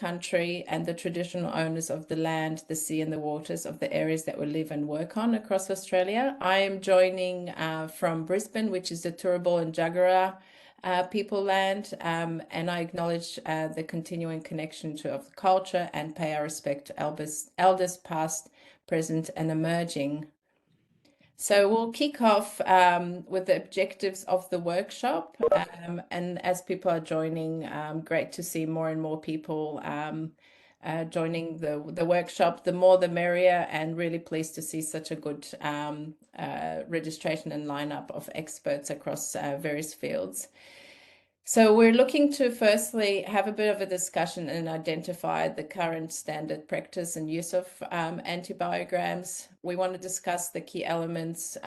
country and the traditional owners of the land, the sea and the waters of the areas that we live and work on across Australia. I am joining from Brisbane, which is the Turrbal and Jagera people land, and I acknowledge the continuing connection of the culture and pay our respect to elders past, present and emerging. So we'll kick off with the objectives of the workshop, and as people are joining, great to see more and more people joining the workshop. The more the merrier, and really pleased to see such a good registration and lineup of experts across various fields. So we're looking to firstly have a bit of a discussion and identify the current standard practice and use of antibiograms. We want to discuss the key elements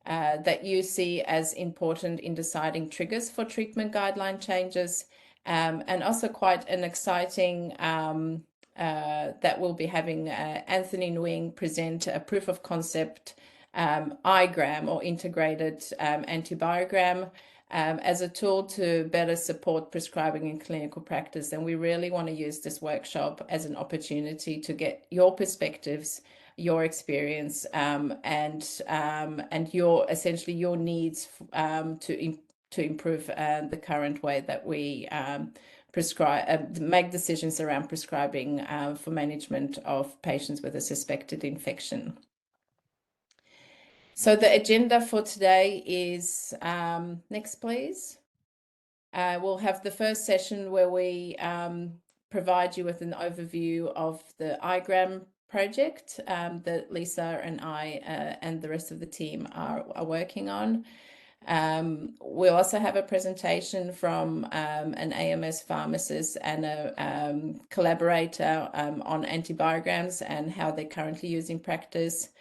that you see as important in deciding triggers for treatment guideline changes, and also quite an exciting that we'll be having Anthony Nguyen present a proof of concept igram or integrated antibiogram as a tool to better support prescribing in clinical practice. And we really want to use this workshop as an opportunity to get your perspectives, your experience, and your essentially your needs to improve the current way that we prescribe, make decisions around prescribing for management of patients with a suspected infection. So the agenda for today is, next please. We'll have the first session where we provide you with an overview of the igram project that Lisa and I and the rest of the team are working on. We'll also have a presentation from an AMS pharmacist and a collaborator on antibiograms and how they're currently used in practice.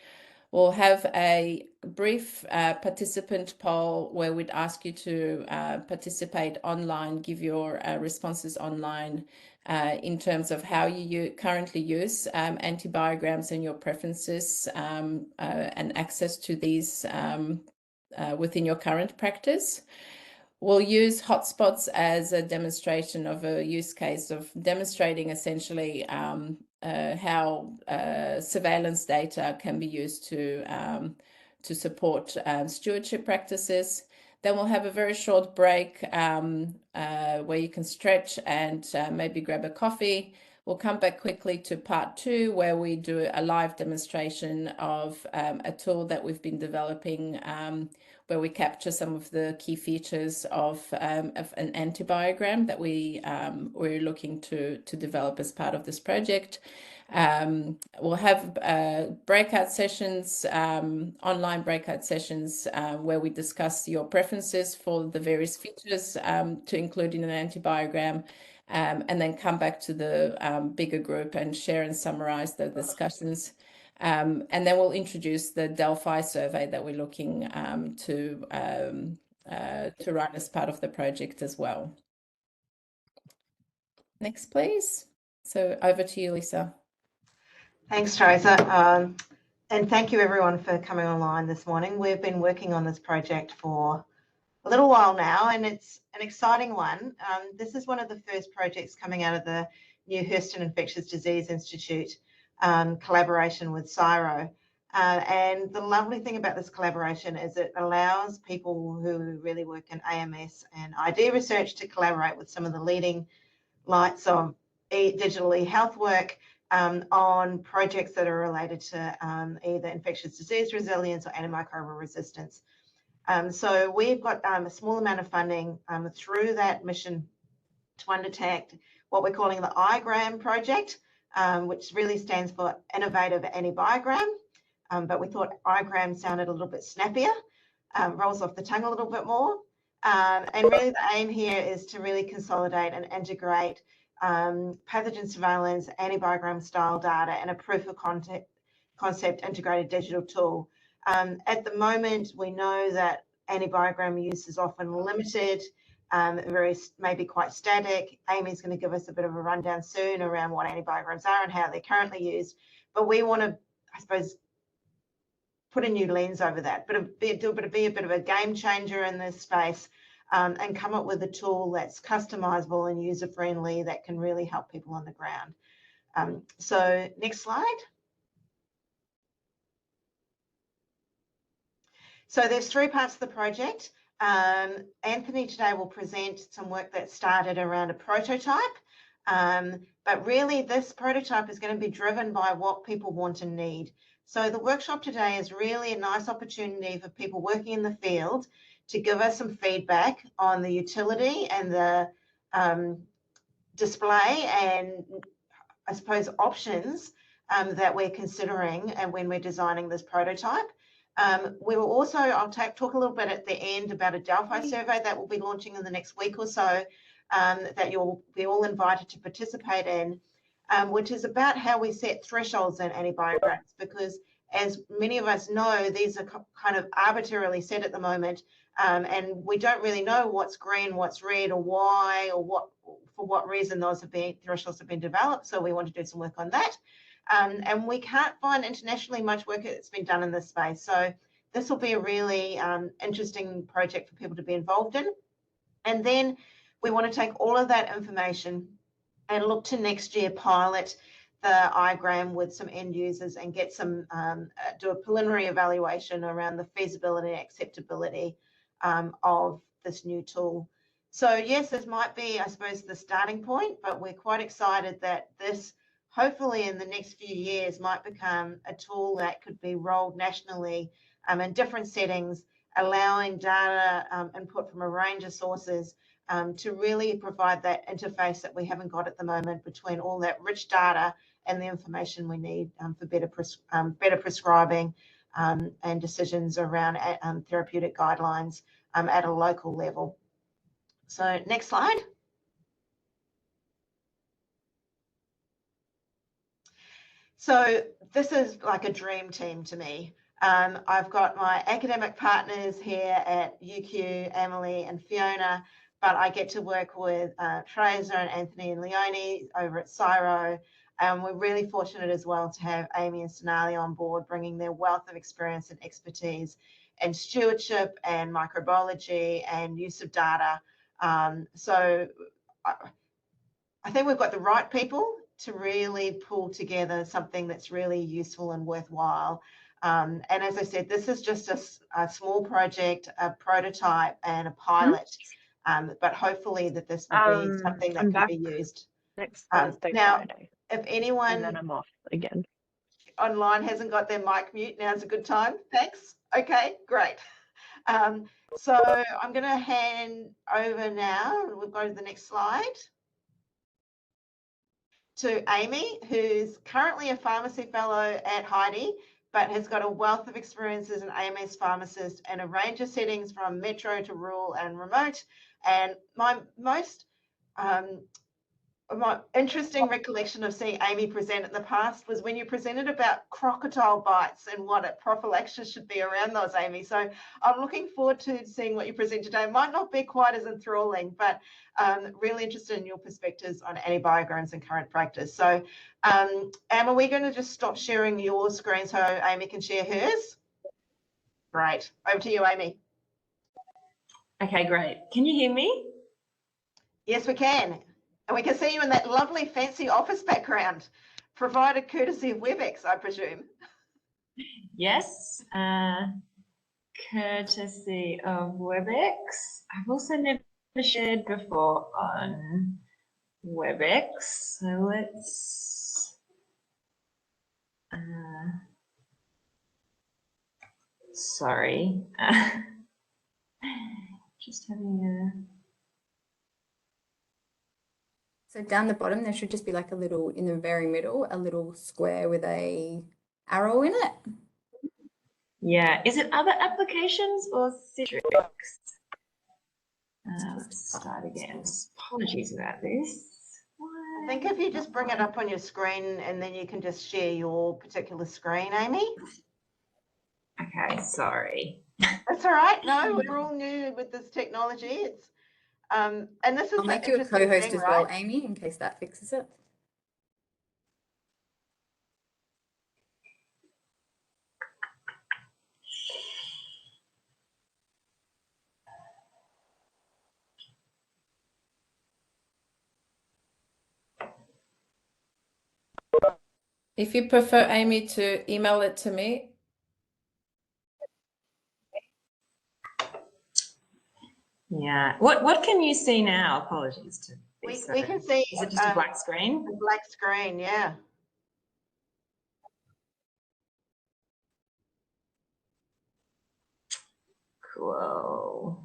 We'll have a brief participant poll where we'd ask you to participate online, give your responses online in terms of how you currently use antibiograms and your preferences and access to these within your current practice. We'll use hotspots as a demonstration of a use case of demonstrating essentially how surveillance data can be used to support stewardship practices. Then we'll have a very short break where you can stretch and maybe grab a coffee. We'll come back quickly to part 2, where we do a live demonstration of a tool that we've been developing, where we capture some of the key features of an antibiogram that we're looking to develop as part of this project. We'll have breakout sessions, online breakout sessions, where we discuss your preferences for the various features to include in an antibiogram, and then come back to the bigger group and share and summarize the discussions. And then we'll introduce the Delphi survey that we're looking to run as part of the project as well. Next, please. So over to you, Lisa. Thanks, Teresa. And thank you everyone for coming online this morning. We've been working on this project for a little while now, and it's an exciting one. This is one of the first projects coming out of the new Hurston Infectious Disease Institute collaboration with CSIRO. And the lovely thing about this collaboration is it allows people who really work in AMS and ID research to collaborate with some of the leading lights of digital e-health work on projects that are related to either infectious disease resilience or antimicrobial resistance. So we've got a small amount of funding through that mission to undertake what we're calling the igram project, which really stands for Innovative Antibiogram. But we thought igram sounded a little bit snappier, rolls off the tongue a little bit more. And really the aim here is to really consolidate and integrate pathogen surveillance, antibiogram style data, and a proof of concept integrated digital tool. At the moment, we know that antibiogram use is often limited, maybe quite static. Amy's going to give us a bit of a rundown soon around what antibiograms are and how they're currently used. But we want to, I suppose, put a new lens over that, be a bit of a game changer in this space, and come up with a tool that's customizable and user-friendly that can really help people on the ground. So next slide. So there's 3 parts of the project. Anthony today will present some work that started around a prototype, but really this prototype is going to be driven by what people want and need. So the workshop today is really a nice opportunity for people working in the field to give us some feedback on the utility and the display and, I suppose, options that we're considering and when we're designing this prototype. We will also, I'll talk a little bit at the end about a Delphi survey that we'll be launching in the next week or so, that you'll be all invited to participate in, which is about how we set thresholds in antibiograms, because as many of us know, these are kind of arbitrarily set at the moment, and we don't really know what's green, what's red, or why, or for what reason those thresholds have been developed. So we want to do some work on that. And we can't find internationally much work that's been done in this space. So this will be a really interesting project for people to be involved in. And then we want to take all of that information and look to next year pilot the iGram with some end users and get some, do a preliminary evaluation around the feasibility and acceptability of this new tool. So yes, this might be, I suppose, the starting point, but we're quite excited that this hopefully in the next few years might become a tool that could be rolled nationally in different settings, allowing data input from a range of sources to really provide that interface that we haven't got at the moment between all that rich data and the information we need for better prescribing and decisions around therapeutic guidelines at a local level. So next slide. So this is like a dream team to me. I've got my academic partners here at UQ, Amalie and Fiona, but I get to work with Teresa and Anthony and Leonie over at CSIRO. We're really fortunate as well to have Amy and Sonali on board, bringing their wealth of experience and expertise in stewardship and microbiology and use of data. So I think we've got the right people to really pull together something that's really useful and worthwhile. And as I said, this is just a small project, a prototype and a pilot, but hopefully that this will be something that can be used. Next Thursday, now, Friday. If anyone and then I'm off again. Online hasn't got their mic mute, now's a good time. Thanks. Okay, great. So I'm going to hand over now, we'll go to the next slide, to Amy, who's currently a pharmacy fellow at Heidi, but has got a wealth of experience as an AMS pharmacist in a range of settings from metro to rural and remote. And my most interesting recollection of seeing Amy present in the past was when you presented about crocodile bites and what a prophylaxis should be around those, Amy. So I'm looking forward to seeing what you present today. It might not be quite as enthralling, but really interested in your perspectives on antibiograms and current practice. So Am, are we going to just stop sharing your screen so Amy can share hers? Great. Over to you, Amy. Okay, great. Can you hear me? Yes, we can. And we can see you in that lovely fancy office background, provided courtesy of WebEx, I presume. Yes, courtesy of WebEx. I've also never shared before on WebEx, so let's sorry, just having a. So down the bottom, there should just be like a little, in the very middle, a little square with a arrow in it. Yeah, is it other applications or Citrix? Let's start again. Apologies about this. I think if you just bring it up on your screen and then you can just share your particular screen, Amy. Okay, sorry. That's all right. No, we're all new with this technology. It's and this is I'll make you a co-host as well, Amy, in case that fixes it. If you prefer, Amy, to email it to me. Yeah. What can you see now? Apologies to We this. can see Is it just a black screen? a black screen, yeah. Cool.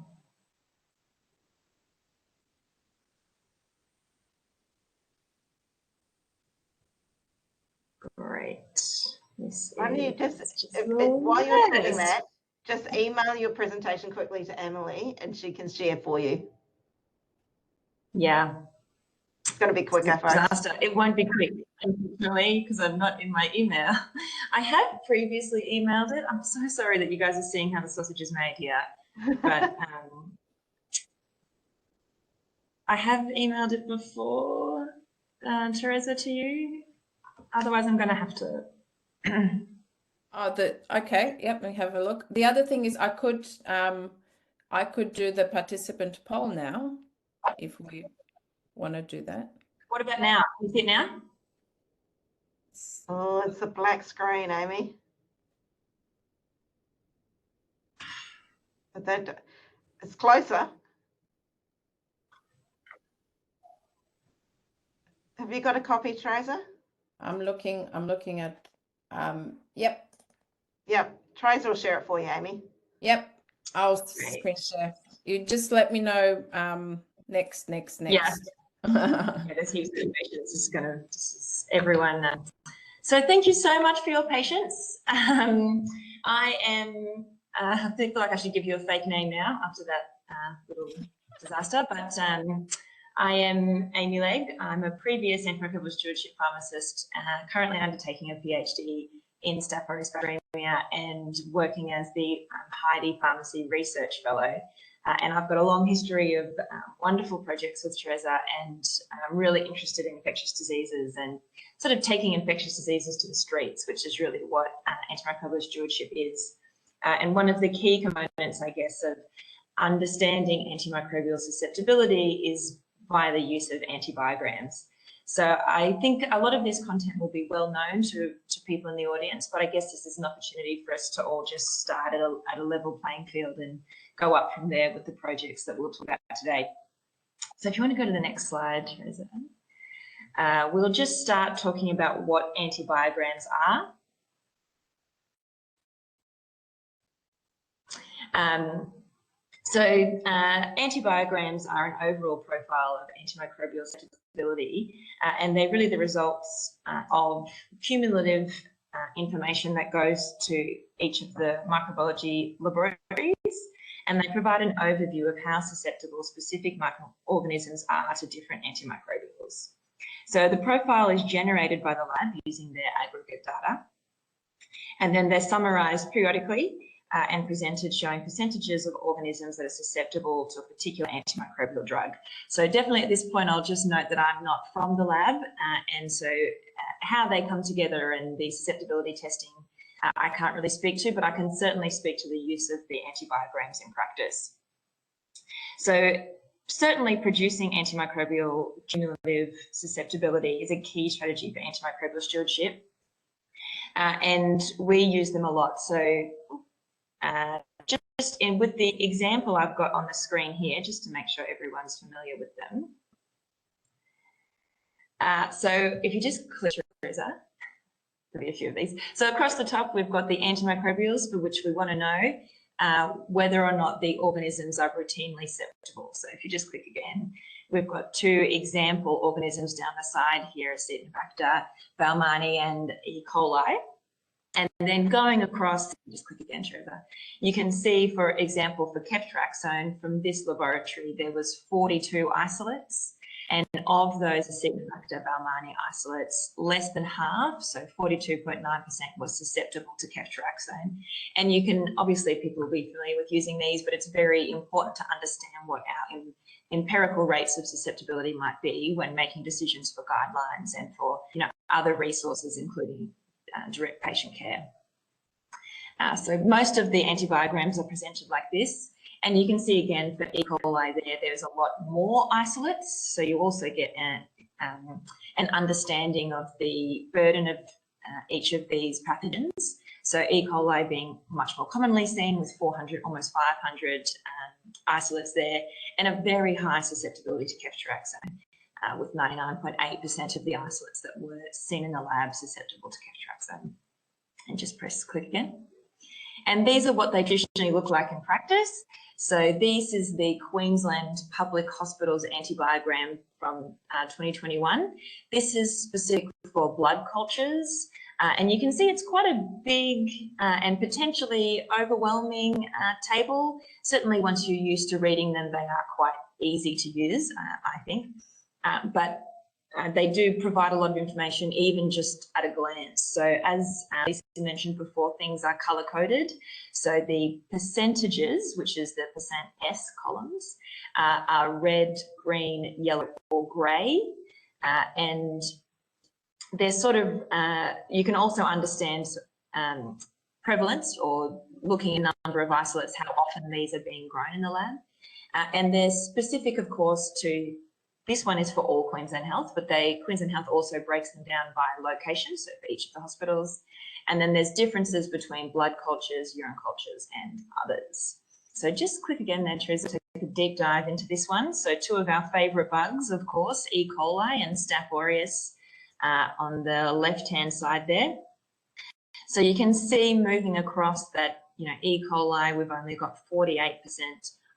Great. This Why don't you is just while you're doing yes. that, just email your presentation quickly to Amalie and she can share for you. Yeah. It's going to be quicker, folks. Disaster. It won't be quick, unfortunately, because I'm not in my email. I have previously emailed it. I'm so sorry that you guys are seeing how the sausage is made here, but I have emailed it before, Teresa, to you. Otherwise, I'm going to have to. Okay, yep, let me have a look. The other thing is I could do the participant poll now if we want to do that. What about now? Can you see it now? Oh, it's a black screen, Amy. But that it's closer. Have you got a copy, Teresa? I'm looking at yep. Yep. Teresa will share it for you, Amy. Yep. I'll Great. screen share. You just let me know next. Yeah. Yeah, there's heaps of patience. It's going to everyone. So thank you so much for your patience. I am. I feel like I should give you a fake name now after that little disaster. But I am Amy Legg. I'm a previous antimicrobial stewardship pharmacist, currently undertaking a PhD in Staph aureus bacteremia and working as the Heidi Pharmacy Research Fellow. And I've got a long history of wonderful projects with Teresa, and I'm really interested in infectious diseases and sort of taking infectious diseases to the streets, which is really what antimicrobial stewardship is. And one of the key components, I guess, of understanding antimicrobial susceptibility is via the use of antibiograms. So I think a lot of this content will be well known to people in the audience, but I guess this is an opportunity for us to all just start at a level playing field and go up from there with the projects that we'll talk about today. So if you want to go to the next slide, Teresa, we'll just start talking about what antibiograms are. Antibiograms are an overall profile of antimicrobial susceptibility, and they're really the results of cumulative information that goes to each of the microbiology laboratories, and they provide an overview of how susceptible specific microorganisms are to different antimicrobials. So the profile is generated by the lab using their aggregate data, and then they're summarised periodically and presented showing percentages of organisms that are susceptible to a particular antimicrobial drug. So definitely at this point, I'll just note that I'm not from the lab, and so how they come together and the susceptibility testing, I can't really speak to, but I can certainly speak to the use of the antibiograms in practice. So certainly producing antimicrobial cumulative susceptibility is a key strategy for antimicrobial stewardship, and we use them a lot. So just in with the example I've got on the screen here, just to make sure everyone's familiar with them. So if you just click Teresa, there'll be a few of these. So across the top, we've got the antimicrobials, for which we want to know whether or not the organisms are routinely susceptible. So if you just click again, we've got two example organisms down the side here, Acinetobacter baumannii and E. coli. And then going across, just click again, Teresa, you can see, for example, for ceftriaxone from this laboratory, there was 42 isolates. And of those Acinetobacter baumannii isolates, less than half, so 42.9%, was susceptible to ceftriaxone. And you can, obviously people will be familiar with using these, but it's very important to understand what our empirical rates of susceptibility might be when making decisions for guidelines and for other resources, including direct patient care. So most of the antibiograms are presented like this, and you can see again for E. coli there's a lot more isolates, so you also get an understanding of the burden of each of these pathogens. So E. coli being much more commonly seen with 400, almost 500 isolates there, and a very high susceptibility to ceftriaxone, with 99.8% of the isolates that were seen in the lab susceptible to ceftriaxone. And just press click again. And these are what they traditionally look like in practice. So this is the Queensland Public Hospital's antibiogram from 2021. This is specific for blood cultures. And you can see it's quite a big and potentially overwhelming table. Certainly once you're used to reading them, they are quite easy to use, I think. But they do provide a lot of information, even just at a glance. So as Lisa mentioned before, things are color-coded. So the percentages, which is the %S columns, are red, green, yellow, or grey. And they're sort of, you can also understand prevalence, or looking at number of isolates, how often these are being grown in the lab. And they're specific, of course, to, this one is for all Queensland Health, but Queensland Health also breaks them down by location, so for each of the hospitals. And then there's differences between blood cultures, urine cultures, and others. So just click again there, Teresa, to take a deep dive into this one. So two of our favourite bugs, of course, E. coli and Staph aureus on the left-hand side there. So you can see moving across that, you know, E. coli, we've only got 48%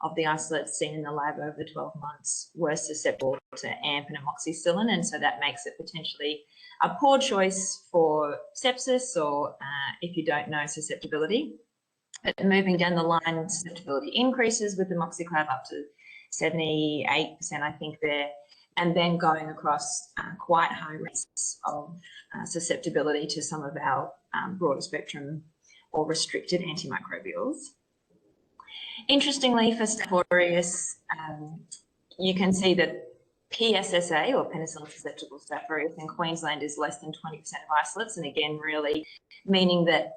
of the isolates seen in the lab over the 12 months were susceptible to AMP and amoxicillin, and so that makes it potentially a poor choice for sepsis, or if you don't know, susceptibility. But moving down the line, susceptibility increases with amoxiclav up to 78%, I think there, and then going across quite high rates of susceptibility to some of our broader spectrum or restricted antimicrobials. Interestingly, for Staph aureus, you can see that PSSA, or penicillin susceptible Staph aureus, in Queensland is less than 20% of isolates, and again, really meaning that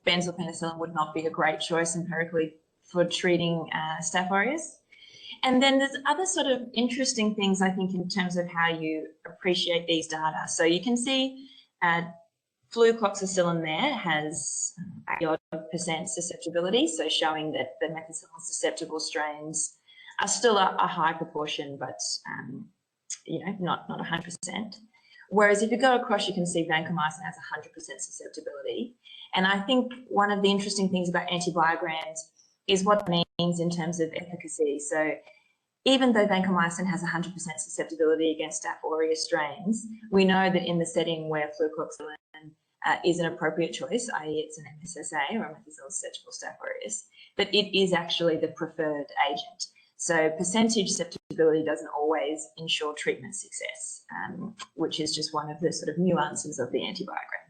benzoyl would not be a great choice empirically for treating Staph aureus. And then there's other sort of interesting things, I think, in terms of how you appreciate these data. So you can see flucloxacillin there has 80% susceptibility, so showing that the methicillin susceptible strains are still a high proportion, but you know, not 100%. Whereas if you go across, you can see vancomycin has 100% susceptibility. And I think one of the interesting things about antibiograms is what it means in terms of efficacy. So even though vancomycin has 100% susceptibility against Staph aureus strains, we know that in the setting where flucloxacillin is an appropriate choice, i.e. it's an MSSA, or a methicillin susceptible Staph aureus, but it is actually the preferred agent. So percentage susceptibility doesn't always ensure treatment success, which is just one of the sort of nuances of the antibiogram.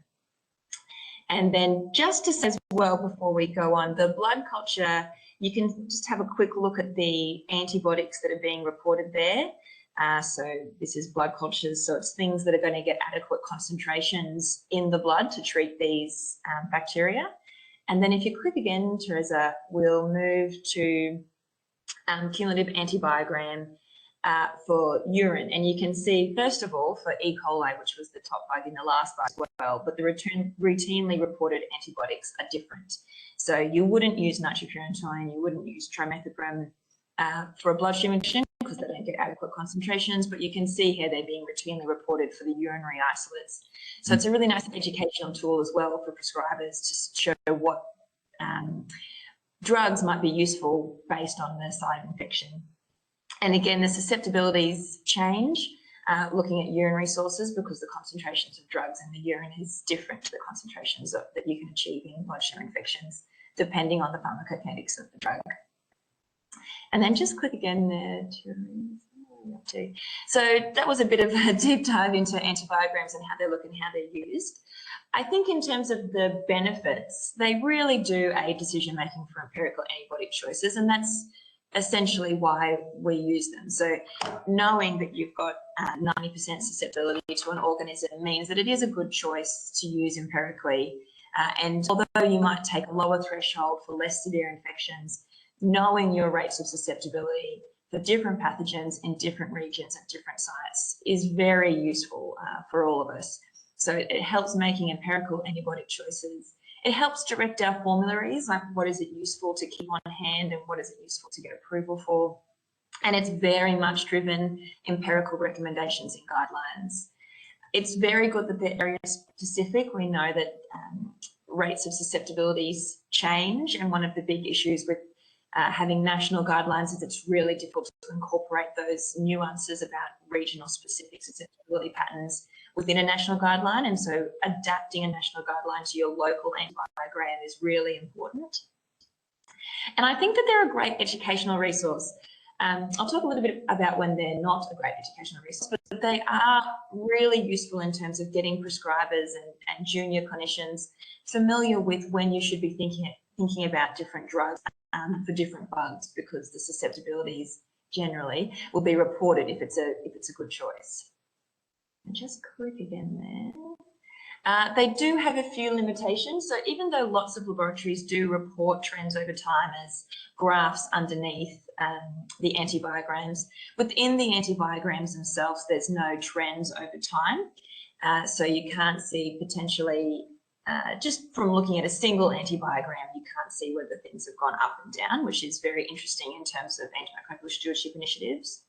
And then just to say as well, before we go on, the blood culture, you can just have a quick look at the antibiotics that are being reported there. So this is blood cultures, so it's things that are going to get adequate concentrations in the blood to treat these bacteria. And then if you click again, Teresa, we'll move to cumulative antibiogram for urine. And you can see, first of all, for E. coli, which was the top bug in the last slide as well, but the routinely reported antibiotics are different. So you wouldn't use nitrofurantoin, you wouldn't use trimethoprim for a bloodstream infection because they don't get adequate concentrations, but you can see here they're being routinely reported for the urinary isolates. So it's a really nice educational tool as well for prescribers to show what drugs might be useful based on the site of infection. And again, the susceptibilities change looking at urinary sources because the concentrations of drugs in the urine is different to the concentrations that you can achieve in bloodstream infections, depending on the pharmacokinetics of the drug. And then just click again there to. So that was a bit of a deep dive into antibiograms and how they look and how they're used. I think in terms of the benefits, they really do aid decision-making for empirical antibiotic choices, and that's essentially why we use them. So knowing that you've got 90% susceptibility to an organism means that it is a good choice to use empirically. And although you might take a lower threshold for less severe infections, knowing your rates of susceptibility for different pathogens in different regions at different sites is very useful for all of us. So it helps making empirical antibiotic choices. It helps direct our formularies, like what is it useful to keep on hand and what is it useful to get approval for. And it's very much driven empirical recommendations in guidelines. It's very good that they're area specific. We know that rates of susceptibilities change, and one of the big issues with having national guidelines is it's really difficult to incorporate those nuances about regional specific susceptibility patterns within a national guideline. And so adapting a national guideline to your local antibiogram is really important. And I think that they're a great educational resource. I'll talk a little bit about when they're not a great educational resource, but they are really useful in terms of getting prescribers and junior clinicians familiar with when you should be thinking about different drugs for different bugs, because the susceptibilities generally will be reported if it's a good choice. And just click again there. They do have a few limitations. So even though lots of laboratories do report trends over time as graphs underneath the antibiograms, within the antibiograms themselves, there's no trends over time. So you can't see potentially, just from looking at a single antibiogram, you can't see whether things have gone up and down, which is very interesting in terms of antimicrobial stewardship initiatives.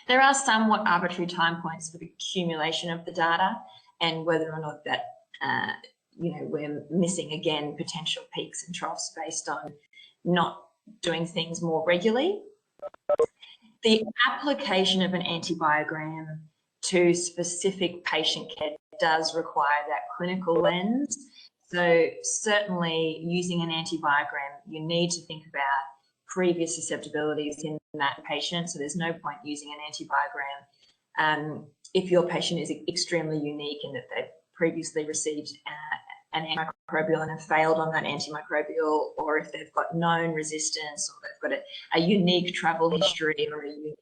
There are somewhat arbitrary time points for the accumulation of the data, and whether or not that, we're missing again potential peaks and troughs based on not doing things more regularly. The application of an antibiogram to specific patient care does require that clinical lens. So certainly using an antibiogram, you need to think about previous susceptibilities in that patient. So there's no point using an antibiogram if your patient is extremely unique in that they've previously received an antimicrobial and have failed on that antimicrobial, or if they've got known resistance, or they've got a unique travel history, or a unique,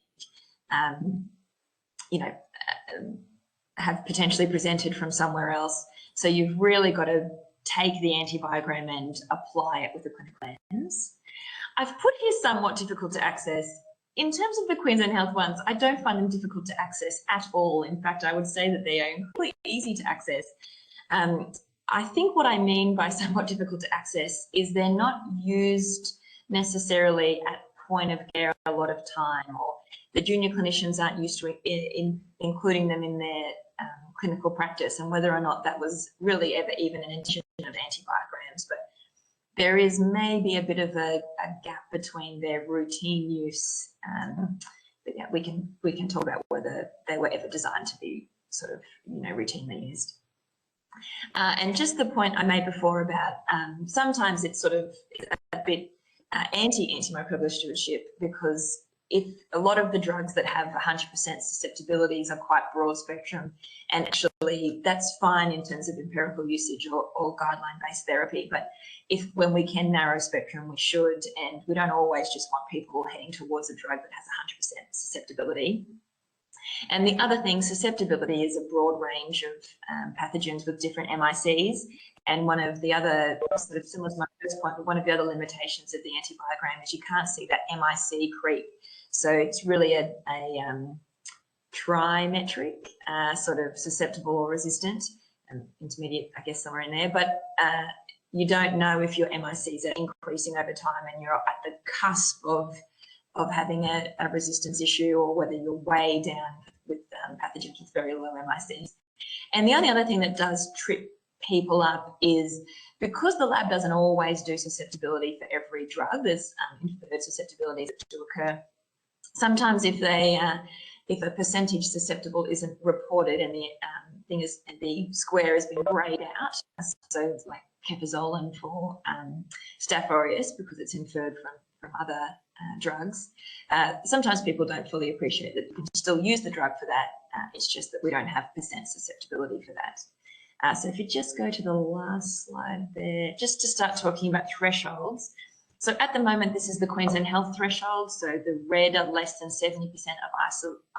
have potentially presented from somewhere else. So you've really got to take the antibiogram and apply it with a clinical lens. I've put here somewhat difficult to access. In terms of the Queensland Health ones, I don't find them difficult to access at all. In fact, I would say that they are completely easy to access. I think what I mean by somewhat difficult to access is they're not used necessarily at point of care a lot of time, or the junior clinicians aren't used to including them in their clinical practice, and whether or not that was really ever even an intention of antibiograms. But there is maybe a bit of a gap between their routine use. But yeah, we can talk about whether they were ever designed to be sort of routinely used. And just the point I made before about sometimes it's sort of a bit anti-antimicrobial stewardship, because if a lot of the drugs that have 100% susceptibilities are quite broad spectrum, and actually that's fine in terms of empirical usage or guideline-based therapy, but when we can narrow spectrum, we should, and we don't always just want people heading towards a drug that has 100% susceptibility. And the other thing, susceptibility is a broad range of pathogens with different MICs. And one of the other, sort of similar to my first point, but one of the other limitations of the antibiogram is you can't see that MIC creep. So it's really a trimetric, sort of susceptible or resistant, intermediate, I guess, somewhere in there. But you don't know if your MICs are increasing over time and you're at the cusp of having a resistance issue, or whether you're way down with pathogens with very low MICs. And the only other thing that does trip people up is, because the lab doesn't always do susceptibility for every drug, there's inferred susceptibilities that do occur. Sometimes if a percentage susceptible isn't reported and the square has been grayed out, so it's like cephazolin for Staph aureus, because it's inferred from other drugs. Sometimes people don't fully appreciate that you can still use the drug for that. It's just that we don't have percent susceptibility for that. So if you just go to the last slide there, just to start talking about thresholds. So at the moment, this is the Queensland Health threshold. So the red are less than 70% of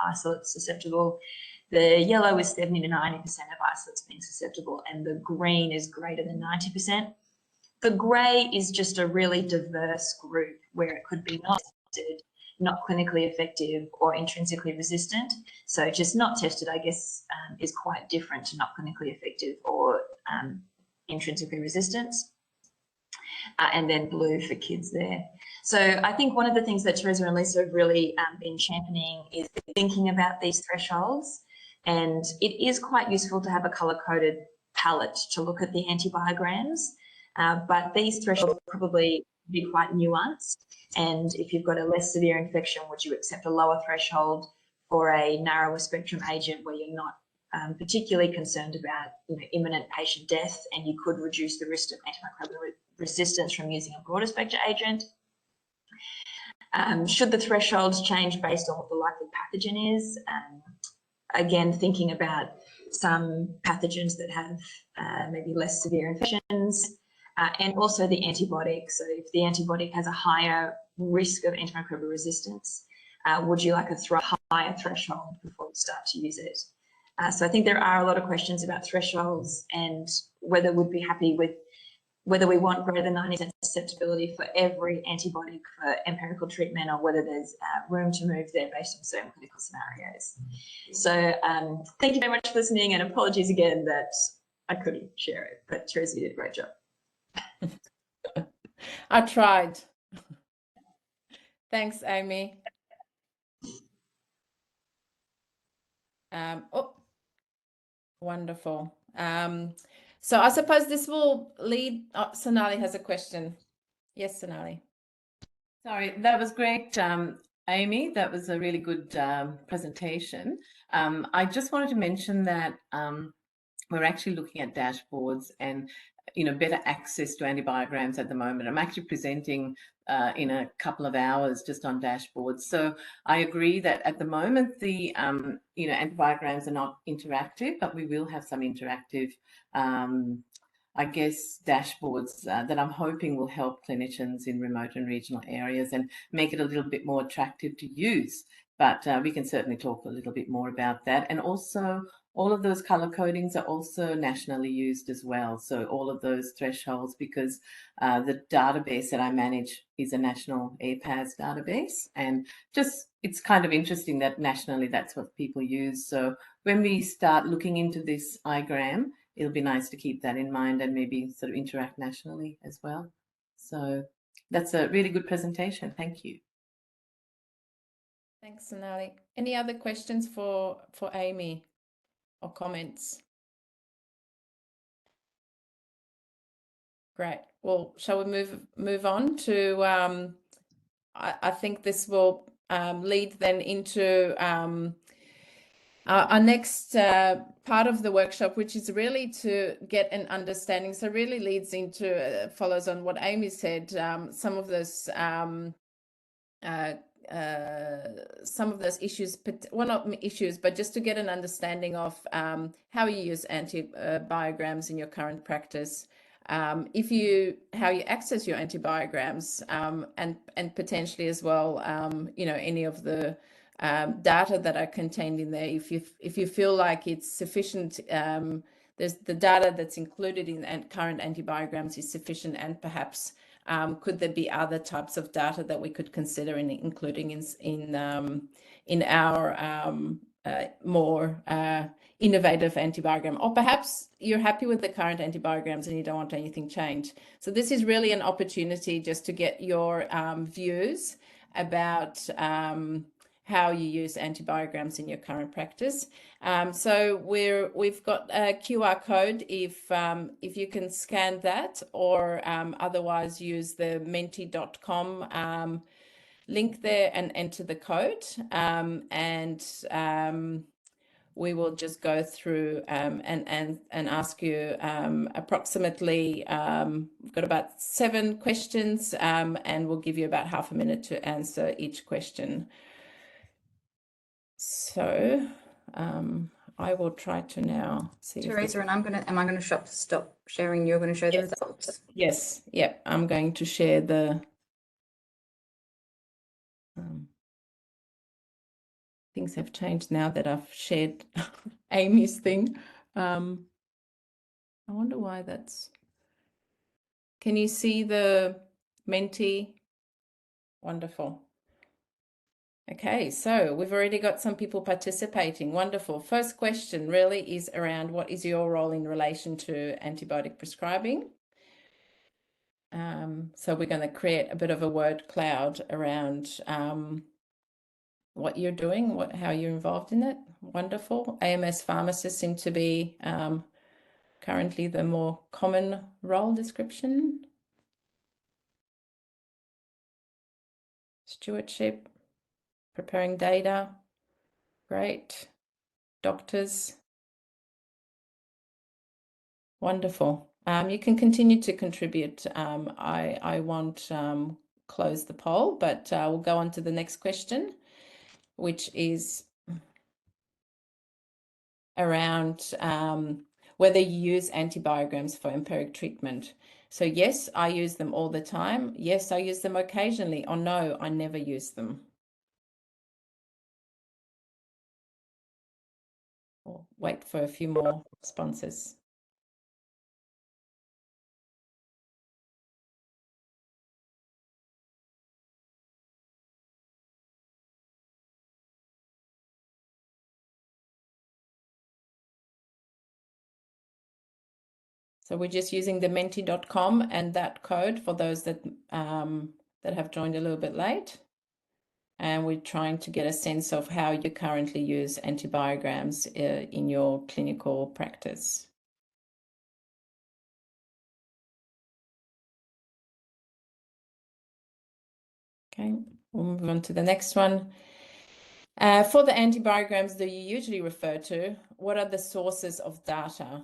isolates susceptible. The yellow is 70 to 90% of isolates being susceptible, and the green is greater than 90%. The grey is just a really diverse group where it could be not tested, not clinically effective or intrinsically resistant. So just not tested, I guess, is quite different to not clinically effective or intrinsically resistant. And then blue for kids there. So I think one of the things that Teresa and Lisa have really been championing is thinking about these thresholds. And it is quite useful to have a colour-coded palette to look at the antibiograms, but these thresholds probably be quite nuanced. And if you've got a less severe infection, would you accept a lower threshold for a narrower spectrum agent where you're not particularly concerned about imminent patient death, and you could reduce the risk of antimicrobial resistance from using a broader spectrum agent? Should the thresholds change based on what the likely pathogen is? Again, thinking about some pathogens that have maybe less severe infections, and also the antibiotic. So if the antibiotic has a higher risk of antimicrobial resistance, would you like a higher threshold before you start to use it? So I think there are a lot of questions about thresholds and whether we'd be happy with whether we want greater than 90% susceptibility for every antibiotic for empirical treatment, or whether there's room to move there based on certain clinical scenarios. So thank you very much for listening, and apologies again that I couldn't share it, but Teresa did a great job. I tried. Thanks, Amy. Oh, wonderful. So I suppose this will lead. Oh, Sonali has a question. Yes, Sonali. Sorry, that was great, Amy. That was a really good presentation. I just wanted to mention that we're actually looking at dashboards and better access to antibiograms at the moment. I'm actually presenting in a couple of hours just on dashboards. So I agree that at the moment the antibiograms are not interactive, but we will have some interactive I guess dashboards that I'm hoping will help clinicians in remote and regional areas and make it a little bit more attractive to use. But we can certainly talk a little bit more about that. And also, all of those color codings are also nationally used as well. So all of those thresholds, because the database that I manage is a national APAS database. And just, it's kind of interesting that nationally that's what people use. So when we start looking into this igram, it'll be nice to keep that in mind and maybe sort of interact nationally as well. So that's a really good presentation. Thank you. Thanks, Sonali. Any other questions for Amy or comments? Great. Well, shall we move on to? I think this will lead then into our next part of the workshop, which is really to get an understanding. So really leads into, follows on what Amy said, some of those issues, well, not issues, but just to get an understanding of how you use antibiograms in your current practice, how you access your antibiograms, and potentially as well, any of the data that are contained in there. If you feel like it's sufficient, there's the data that's included in current antibiograms is sufficient, and perhaps could there be other types of data that we could consider including in our more innovative antibiogram, or perhaps you're happy with the current antibiograms and you don't want anything changed. So this is really an opportunity just to get your views about how you use antibiograms in your current practice. So we've got a QR code if you can scan that, or otherwise use the menti.com link there and enter the code, and we will just go through and ask you approximately, we've got about 7 questions, and we'll give you about half a minute to answer each question. So I will try to now see. Teresa, and am I going to stop sharing? You're going to show the results? Yes. Yep. I'm going to share the. Things have changed now that I've shared Amy's thing. I wonder why that's. Can you see the Menti? Wonderful. Okay, so we've already got some people participating. Wonderful. First question really is around what is your role in relation to antibiotic prescribing? So we're going to create a bit of a word cloud around what you're doing, how you're involved in it. Wonderful. AMS pharmacists seem to be currently the more common role description. Stewardship, preparing data, great. Doctors, wonderful. You can continue to contribute. I won't close the poll, but we'll go on to the next question, which is around whether you use antibiograms for empiric treatment. So yes, I use them all the time. Yes, I use them occasionally. Or no, I never use them. We'll wait for a few more responses. So we're just using the menti.com and that code for those that that have joined a little bit late. And we're trying to get a sense of how you currently use antibiograms in your clinical practice. Okay, we'll move on to the next one. For the antibiograms that you usually refer to, what are the sources of data?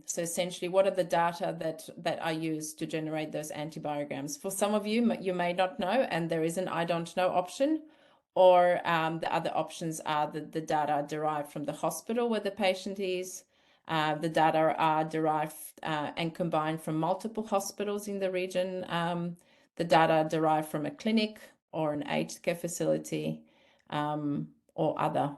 So essentially, what are the data that are used to generate those antibiograms? For some of you, you may not know, and there is an I don't know option, or the other options are the data are derived from the hospital where the patient is. The data are derived and combined from multiple hospitals in the region. The data are derived from a clinic or an aged care facility. Or other.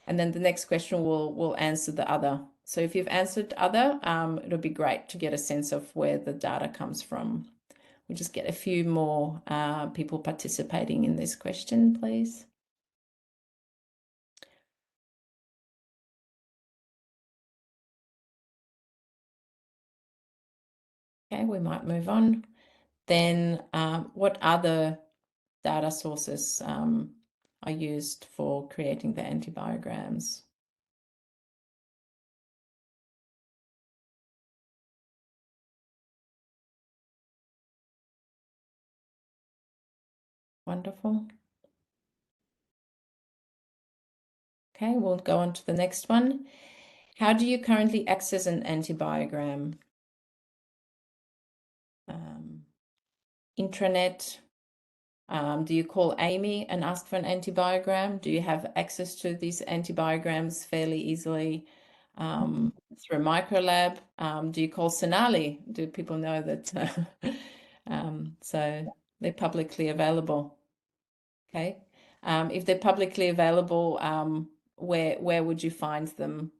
And then the next question will answer the other. So if you've answered other, it'll be great to get a sense of where the data comes from. We'll just get a few more people participating in this question, please. Okay, we might move on. Then what other data sources are used for creating the antibiograms? Wonderful. Okay, we'll go on to the next one. How do you currently access an antibiogram? Intranet? Do you call Amy and ask for an antibiogram? Do you have access to these antibiograms fairly easily through a microlab? Do you call Sonali? Do people know that? So they're publicly available. Okay. If they're publicly available, where would you find them?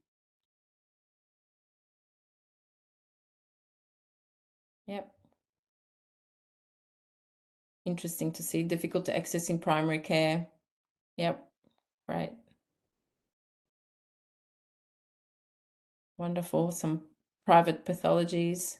Yep. Interesting to see. Difficult to access in primary care. Yep. Right. Wonderful. Some private pathologies.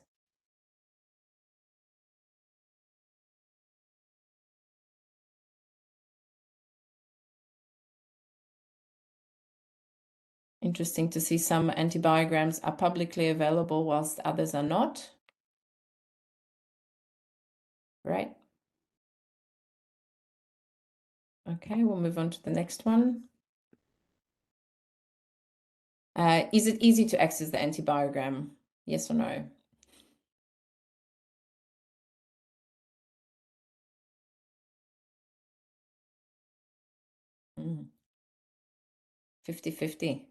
Interesting to see some antibiograms are publicly available whilst others are not. Right. Okay, we'll move on to the next one. Is it easy to access the antibiogram? Yes or no? Mm. 50-50.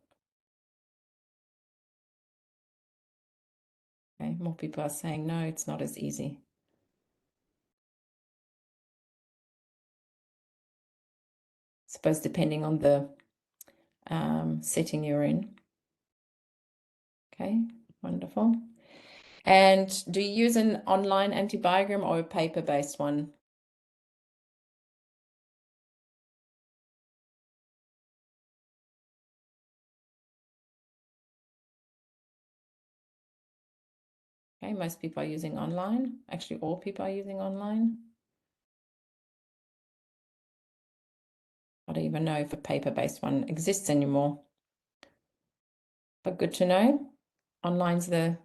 Okay, more people are saying no, it's not as easy. I suppose depending on the setting you're in. Okay, wonderful. And do you use an online antibiogram or a paper-based one? Okay, most people are using online. Actually, all people are using online. I don't even know if a paper-based one exists anymore. But good to know. Online's the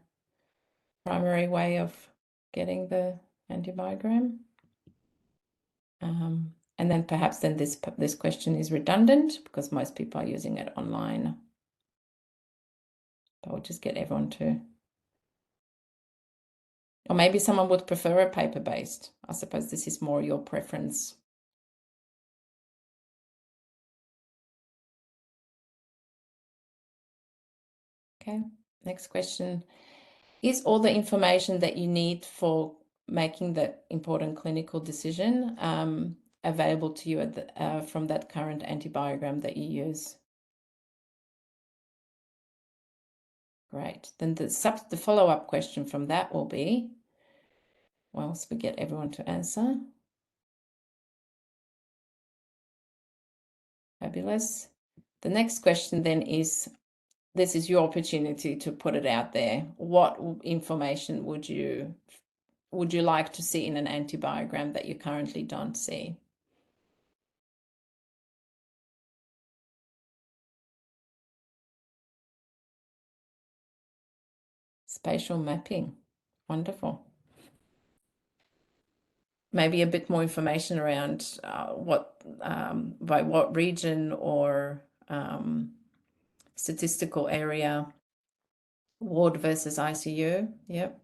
primary way of getting the antibiogram. And then perhaps then this question is redundant because most people are using it online. But we'll just get everyone to. Or maybe someone would prefer a paper-based. I suppose this is more your preference. Okay, next question. Is all the information that you need for making the important clinical decision available to you at the, from that current antibiogram that you use? Great. Then the follow-up question from that will be, once we get everyone to answer. Fabulous. The next question then is, this is your opportunity to put it out there. What information would you like to see in an antibiogram that you currently don't see? Spatial mapping. Wonderful. Maybe a bit more information around by what region or statistical area, ward versus ICU. Yep.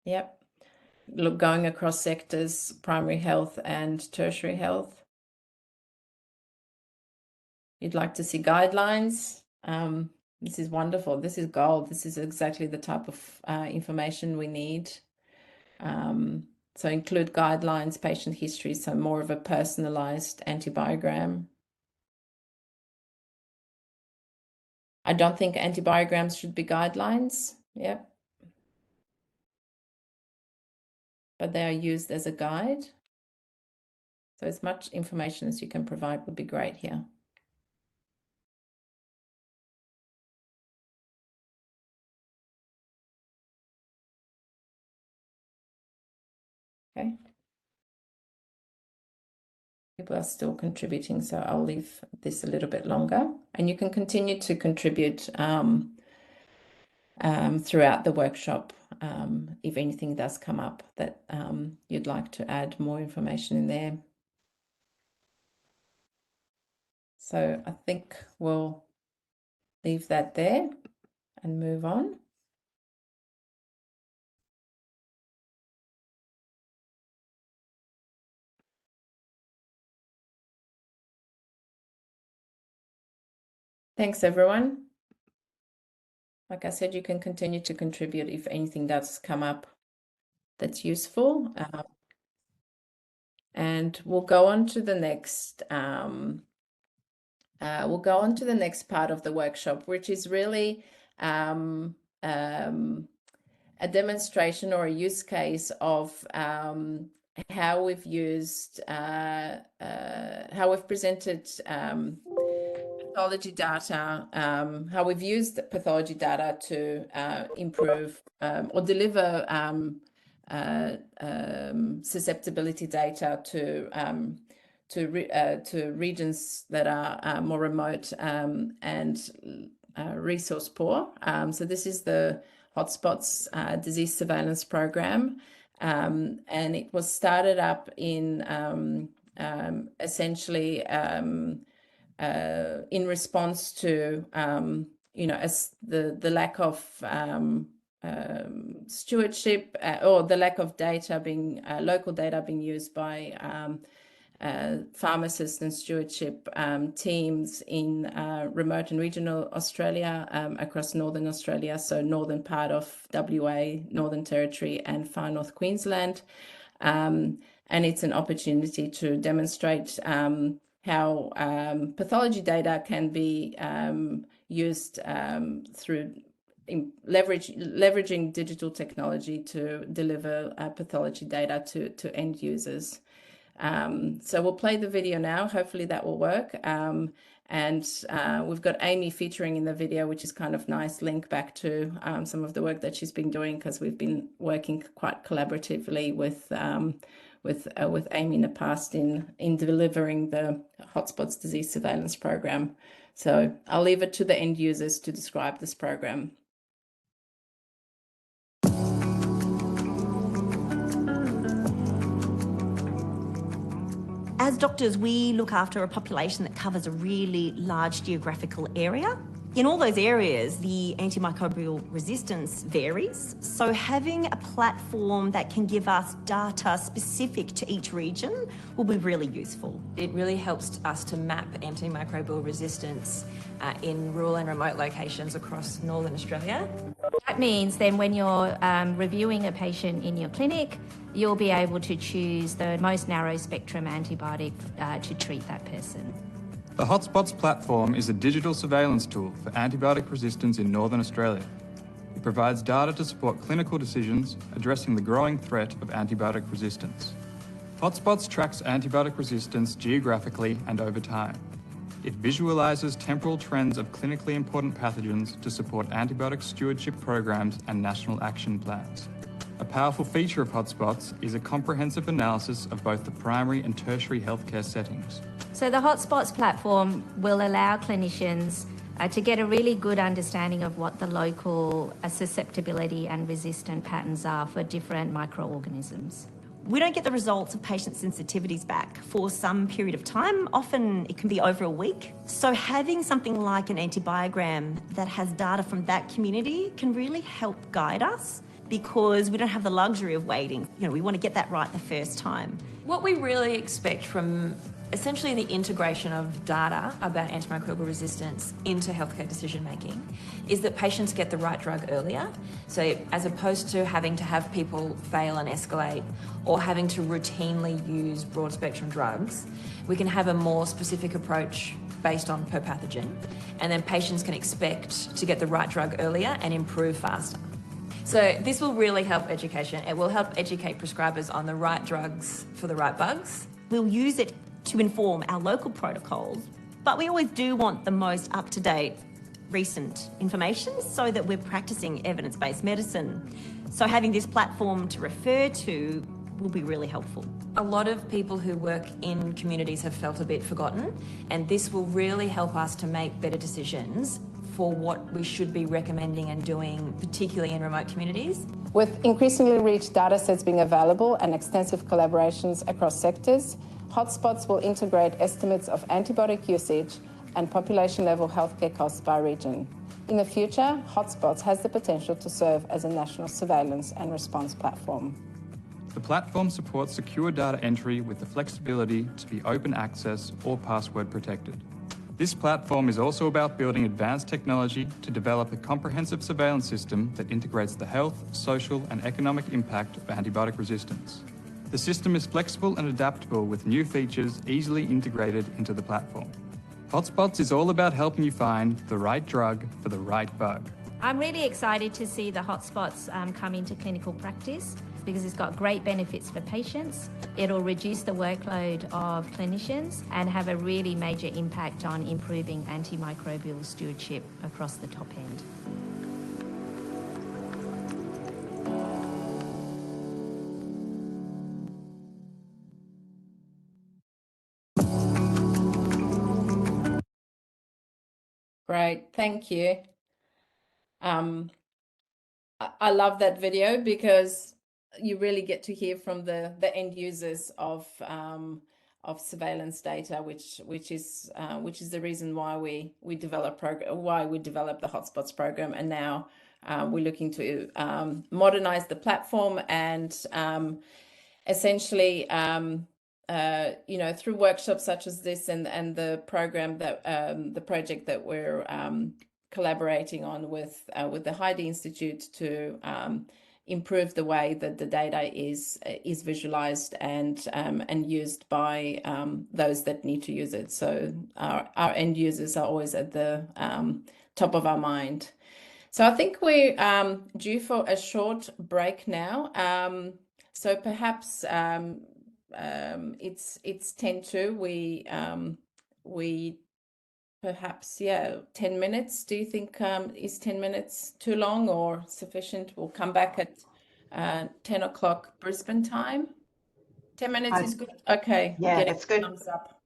Yep. Look, going across sectors, primary health and tertiary health. You'd like to see guidelines. This is wonderful. This is gold. This is exactly the type of information we need. So include guidelines, patient history, so more of a personalized antibiogram. I don't think antibiograms should be guidelines. Yep. But they are used as a guide. So as much information as you can provide would be great here. Okay. People are still contributing, so I'll leave this a little bit longer. And you can continue to contribute throughout the workshop if anything does come up that you'd like to add more information in there. So I think we'll leave that there and move on. Thanks, everyone. Like I said, you can continue to contribute if anything does come up that's useful. And we'll go on to the next part of the workshop, which is really a demonstration or a use case of how we've used, how we've presented pathology data, how we've used pathology data to improve or deliver susceptibility data to regions that are more remote and resource poor. So this is the Hotspots Disease Surveillance Program, and it was started up in essentially in response to as the lack of stewardship or the lack of data being local data being used by pharmacists and stewardship teams in remote and regional Australia, across Northern Australia, so northern part of WA, Northern Territory and Far North Queensland. And it's an opportunity to demonstrate how pathology data can be used through leveraging digital technology to deliver pathology data to end users. So we'll play the video now. Hopefully that will work. And we've got Amy featuring in the video, which is kind of nice link back to some of the work that she's been doing, because we've been working quite collaboratively with Amy in the past in delivering the Hotspots Disease Surveillance Program. So I'll leave it to the end users to describe this program. As doctors, we look after a population that covers a really large geographical area. In all those areas, the antimicrobial resistance varies. So having a platform that can give us data specific to each region will be really useful. It really helps us to map antimicrobial resistance in rural and remote locations across Northern Australia. That means then when you're reviewing a patient in your clinic, you'll be able to choose the most narrow spectrum antibiotic to treat that person. The Hotspots platform is a digital surveillance tool for antibiotic resistance in Northern Australia. It provides data to support clinical decisions addressing the growing threat of antibiotic resistance. Hotspots tracks antibiotic resistance geographically and over time. It visualises temporal trends of clinically important pathogens to support antibiotic stewardship programs and national action plans. A powerful feature of Hotspots is a comprehensive analysis of both the primary and tertiary healthcare settings. So the Hotspots platform will allow clinicians to get a really good understanding of what the local susceptibility and resistant patterns are for different microorganisms. We don't get the results of patient sensitivities back for some period of time. Often it can be over a week. So having something like an antibiogram that has data from that community can really help guide us, because we don't have the luxury of waiting. You know, we want to get that right the first time. What we really expect from essentially the integration of data about antimicrobial resistance into healthcare decision making is that patients get the right drug earlier. So as opposed to having to have people fail and escalate or having to routinely use broad spectrum drugs, we can have a more specific approach based on per pathogen, and then patients can expect to get the right drug earlier and improve faster. So this will really help education. It will help educate prescribers on the right drugs for the right bugs. We'll use it to inform our local protocols, but we always do want the most up-to-date recent information so that we're practicing evidence-based medicine. So having this platform to refer to will be really helpful. A lot of people who work in communities have felt a bit forgotten, and this will really help us to make better decisions for what we should be recommending and doing, particularly in remote communities. With increasingly rich data sets being available and extensive collaborations across sectors, Hotspots will integrate estimates of antibiotic usage and population-level healthcare costs by region. In the future, Hotspots has the potential to serve as a national surveillance and response platform. The platform supports secure data entry with the flexibility to be open access or password protected. This platform is also about building advanced technology to develop a comprehensive surveillance system that integrates the health, social and economic impact of antibiotic resistance. The system is flexible and adaptable with new features easily integrated into the platform. Hotspots is all about helping you find the right drug for the right bug. I'm really excited to see the Hotspots come into clinical practice, because it's got great benefits for patients. It'll reduce the workload of clinicians and have a really major impact on improving antimicrobial stewardship across the top end. Great, thank you. I love that video because you really get to hear from the end users of surveillance data, which is the reason why we develop the Hotspots program, and now we're looking to modernize the platform and essentially through workshops such as this and the program that the project that we're collaborating on with the Heidi Institute to improve the way that the data is visualized and used by those that need to use it. So our end users are always at the top of our mind. So I think we're due for a short break now. So perhaps it's 10 to. We perhaps, yeah, 10 minutes. Do you think is 10 minutes too long or sufficient? We'll come back at 10 o'clock Brisbane time. 10 minutes is good. Okay, Yeah, getting that's good. thumbs up.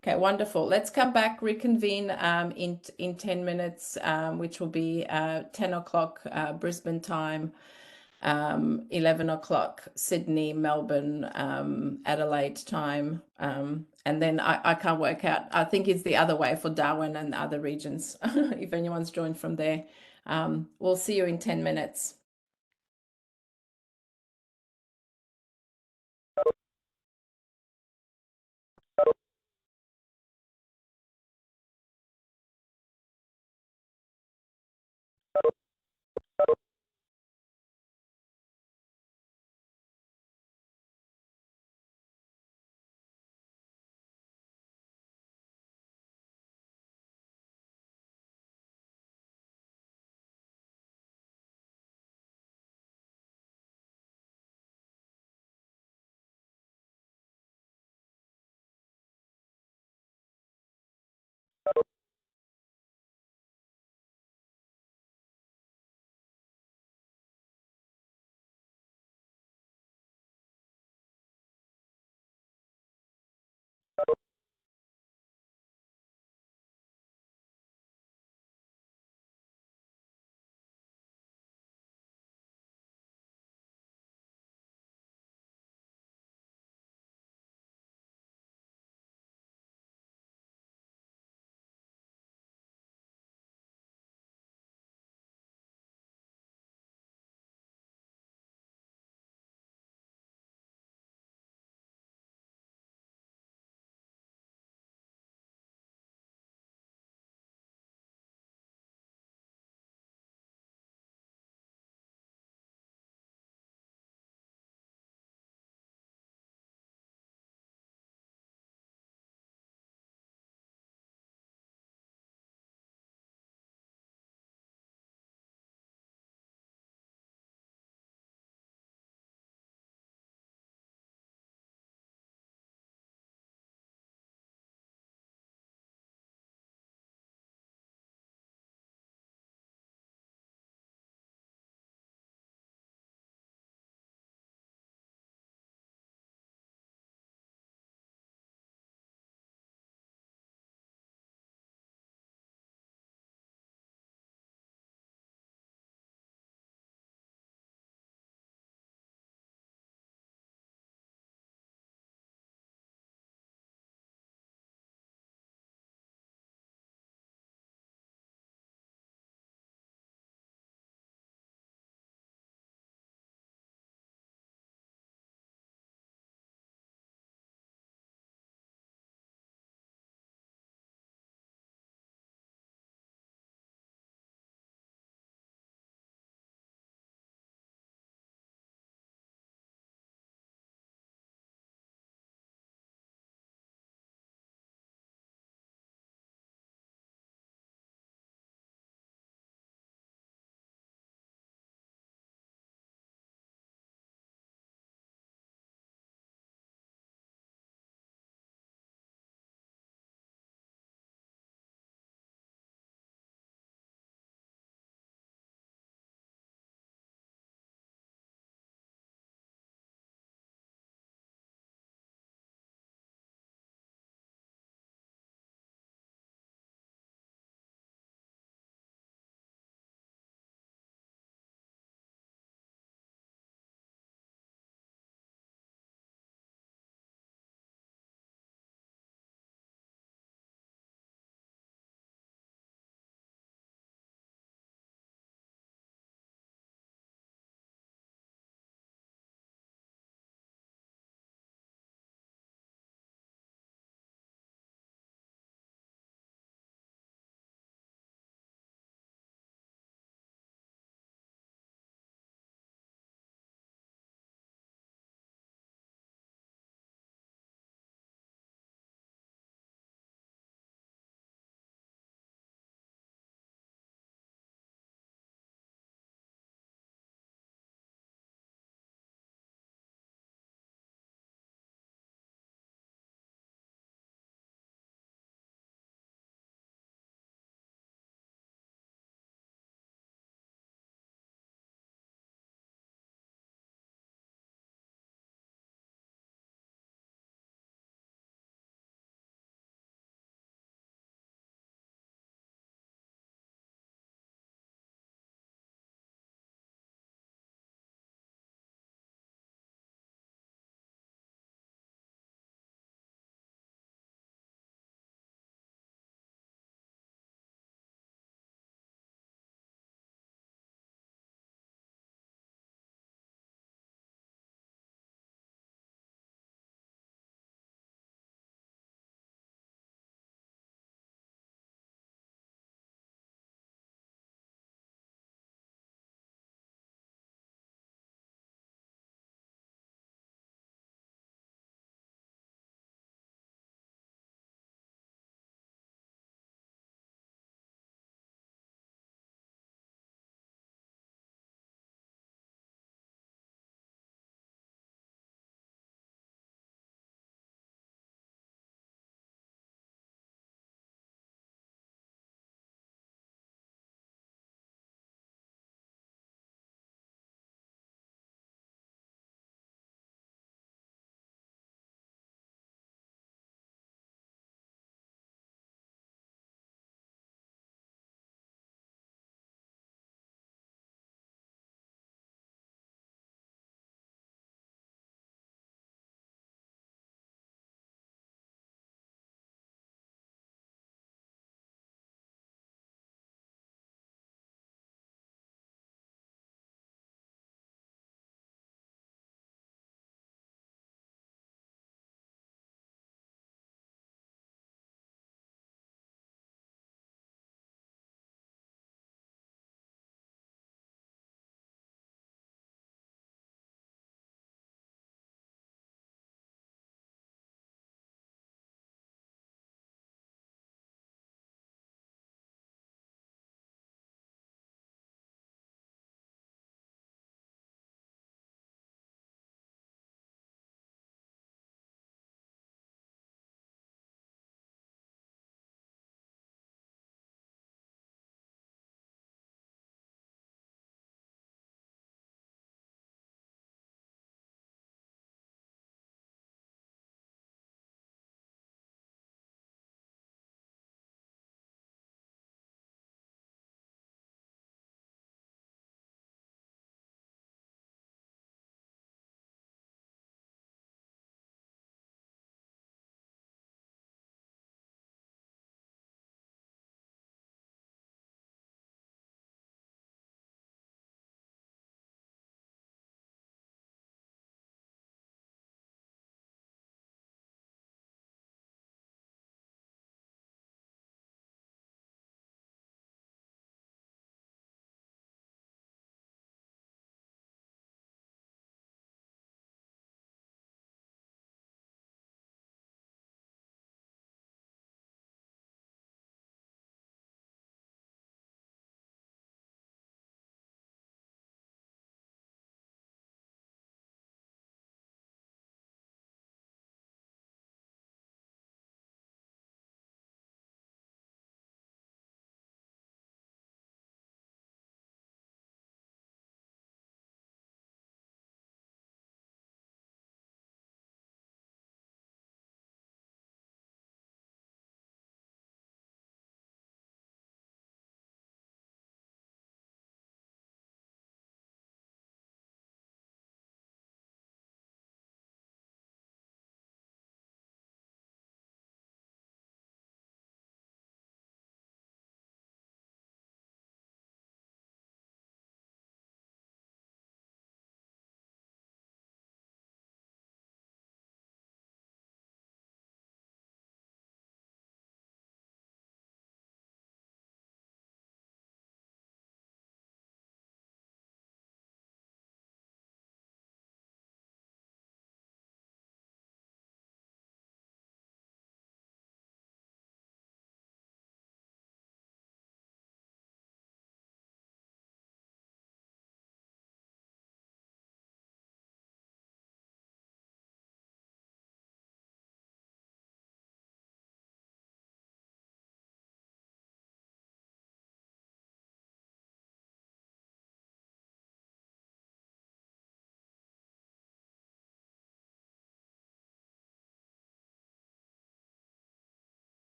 Okay, wonderful. Let's come back, reconvene in 10 minutes, which will be 10 o'clock Brisbane time, 11 o'clock Sydney, Melbourne, Adelaide time. And then I can't work out. I think it's the other way for Darwin and other regions, if anyone's joined from there. We'll see you in 10 minutes.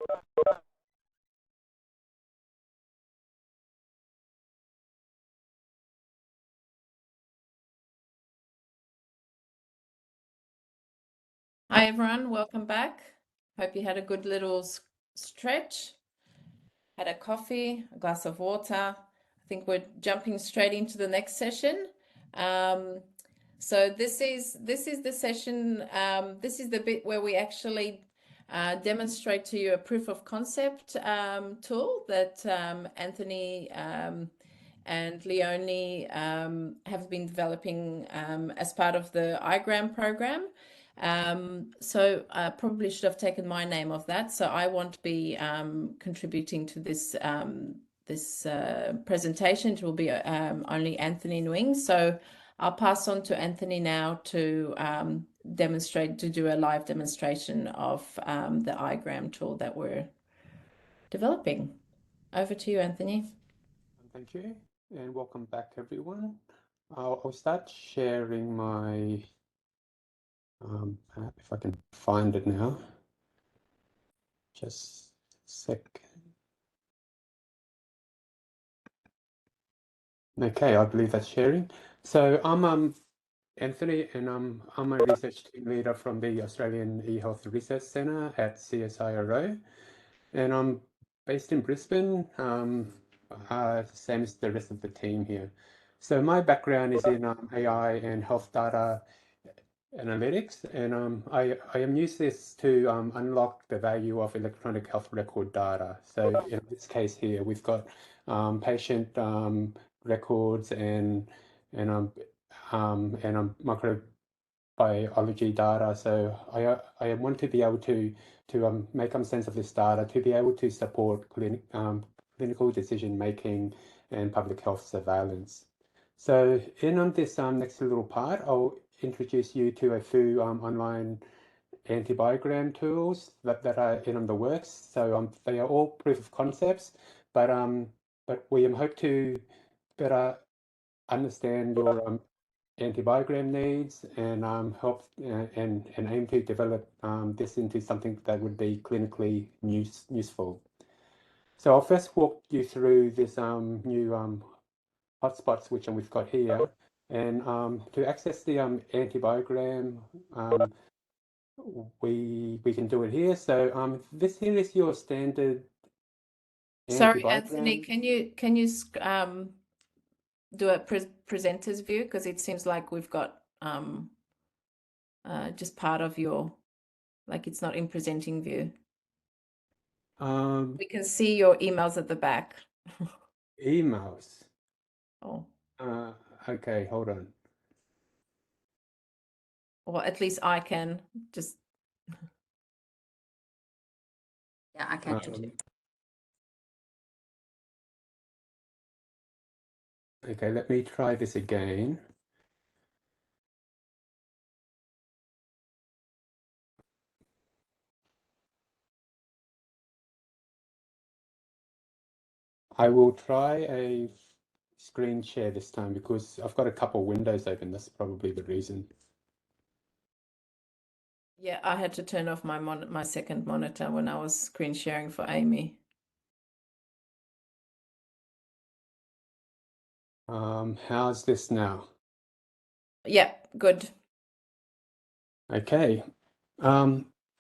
Hi everyone, welcome back. Hope you had a good little stretch, had a coffee, a glass of water. I think we're jumping straight into the next session. So this is the session, this is the bit where we actually demonstrate to you a proof of concept tool that Anthony and Leonie have been developing as part of the iGram program. So I probably should have taken my name off that. So I won't be contributing to this presentation. It will be only Anthony Nguyen. So I'll pass on to Anthony now to do a live demonstration of the iGram tool that we're developing. Over to you, Anthony. Thank you, and welcome back, everyone. I'll start sharing my, if I can find it now. Just a sec. Okay, I believe that's sharing. So I'm Anthony, and I'm a research team leader from the Australian eHealth Research Centre at CSIRO, and I'm based in Brisbane, same as the rest of the team here. So my background is in AI and health data analytics, and I am use this to unlock the value of electronic health record data. So in this case here, we've got patient records and microbiology data. So I want to be able to make some sense of this data to be able to support clinical decision making and public health surveillance. So in this next little part, I'll introduce you to a few online antibiogram tools that are in the works. So they are all proof of concepts, but we hope to better understand your antibiogram needs and help and aim to develop this into something that would be clinically useful. So I'll first walk you through this new hotspots which we've got here, and to access the antibiogram, we can do it here. So this here is your standard. Sorry, Anthony, can you do a presenter's view, because it seems like we've got just part of your, like it's not in presenting view. We can see your emails at the back. Emails. Oh. Okay, hold on. Or at least I can just. Yeah, I can too. Okay, let me try this again. I will try a screen share this time because I've got a couple windows open. That's probably the reason. Yeah, I had to turn off my second monitor when I was screen sharing for Amy. How's this now? Yeah, good. Okay.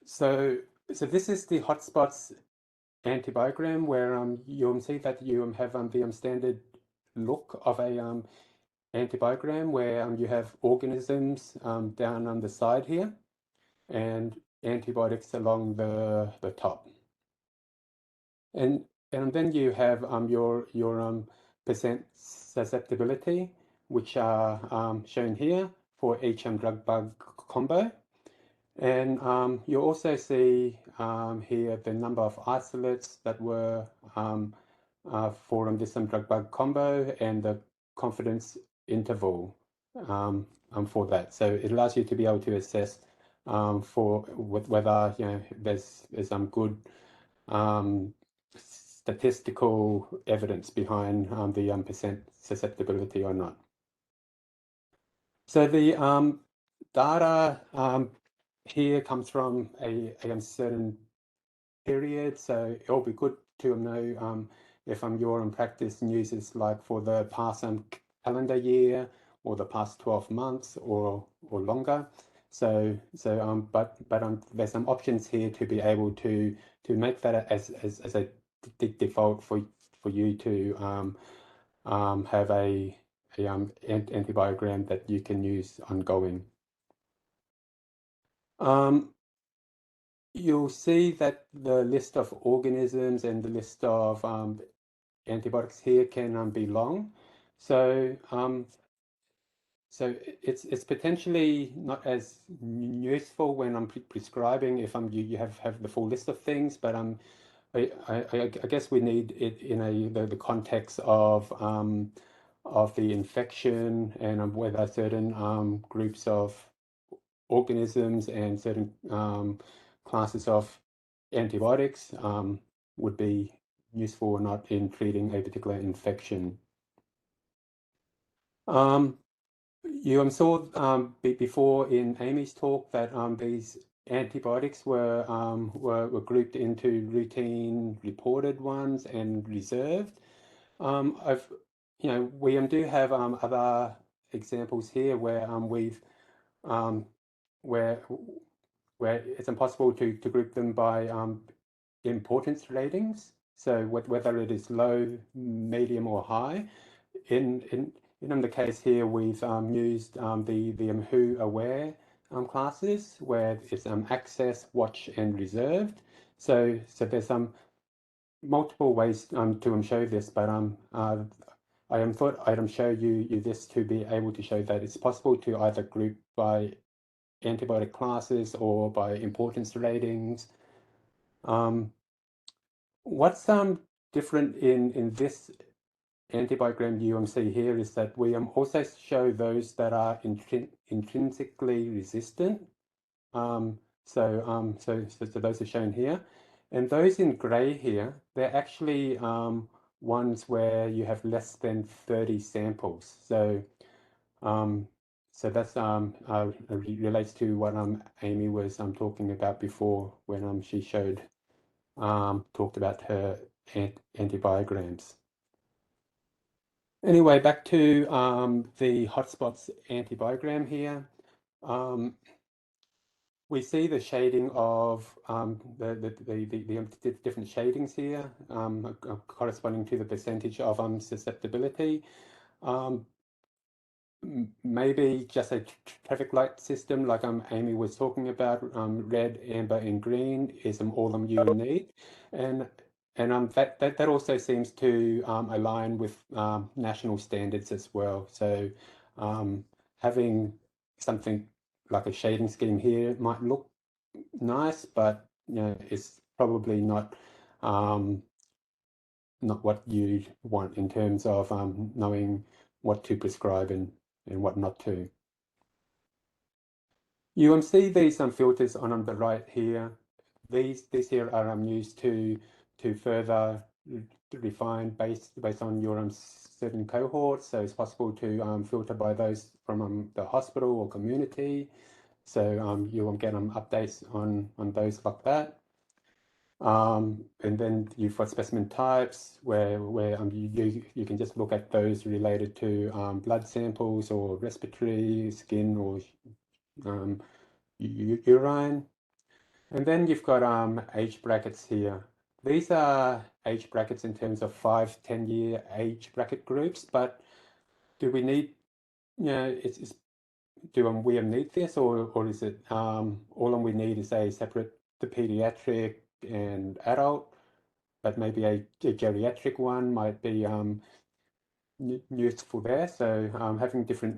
So this is the hotspots antibiogram where you'll see that you have the standard look of a antibiogram where you have organisms down on the side here and antibiotics along the top. And then you have your percent susceptibility, which are shown here for each drug bug combo. And you'll also see here the number of isolates that were for this drug bug combo and the confidence interval for that. So it allows you to be able to assess for whether there's some good statistical evidence behind the percent susceptibility or not. So the data here comes from a certain period. So it'll be good to know if your practice uses like for the past calendar year or the past 12 months or longer. So but there's some options here to be able to make that as a default for you to have a antibiogram that you can use ongoing. You'll see that the list of organisms and the list of antibiotics here can be long. So so it's potentially not as useful when I'm prescribing if you have the full list of things, but I guess we need it in the context of the infection and whether certain groups of organisms and certain classes of antibiotics would be useful or not in treating a particular infection. You saw before in Amy's talk that these antibiotics were grouped into routine reported ones and reserved. We do have other examples here where we've where it's impossible to group them by importance ratings. So whether it is low, medium, or high. In the case here, we've used the WHO aware classes where it's access, watch, and reserved. So there's multiple ways to show this, but I thought I'd show you this to be able to show that it's possible to either group by antibiotic classes or by importance ratings. What's different in this antibiogram UMC here is that we also show those that are intrinsically resistant. So those are shown here, and those in grey here, they're actually ones where you have less than 30 samples. So so that's relates to what Amy was talking about before when she showed talked about her antibiograms. Anyway, back to the hotspots antibiogram here. We see the shading of the different shadings here corresponding to the percentage of susceptibility. Maybe just a traffic light system like Amy was talking about, red, amber, and green is all you need, and that also seems to align with national standards as well. So having something like a shading scheme here might look nice, but it's probably not what you want in terms of knowing what to prescribe and what not to. You see these filters on the right here. These here are used to further refine based on your certain cohorts. So it's possible to filter by those from the hospital or community. So you will get updates on those like that. And then you've got specimen types where you can just look at those related to blood samples or respiratory, skin, or urine. And then you've got age brackets here. These are age brackets in terms of 5-10 year age bracket groups, but do we need, do we need this, or is it all we need is a separate the pediatric and adult, but maybe a geriatric one might be useful there. So having different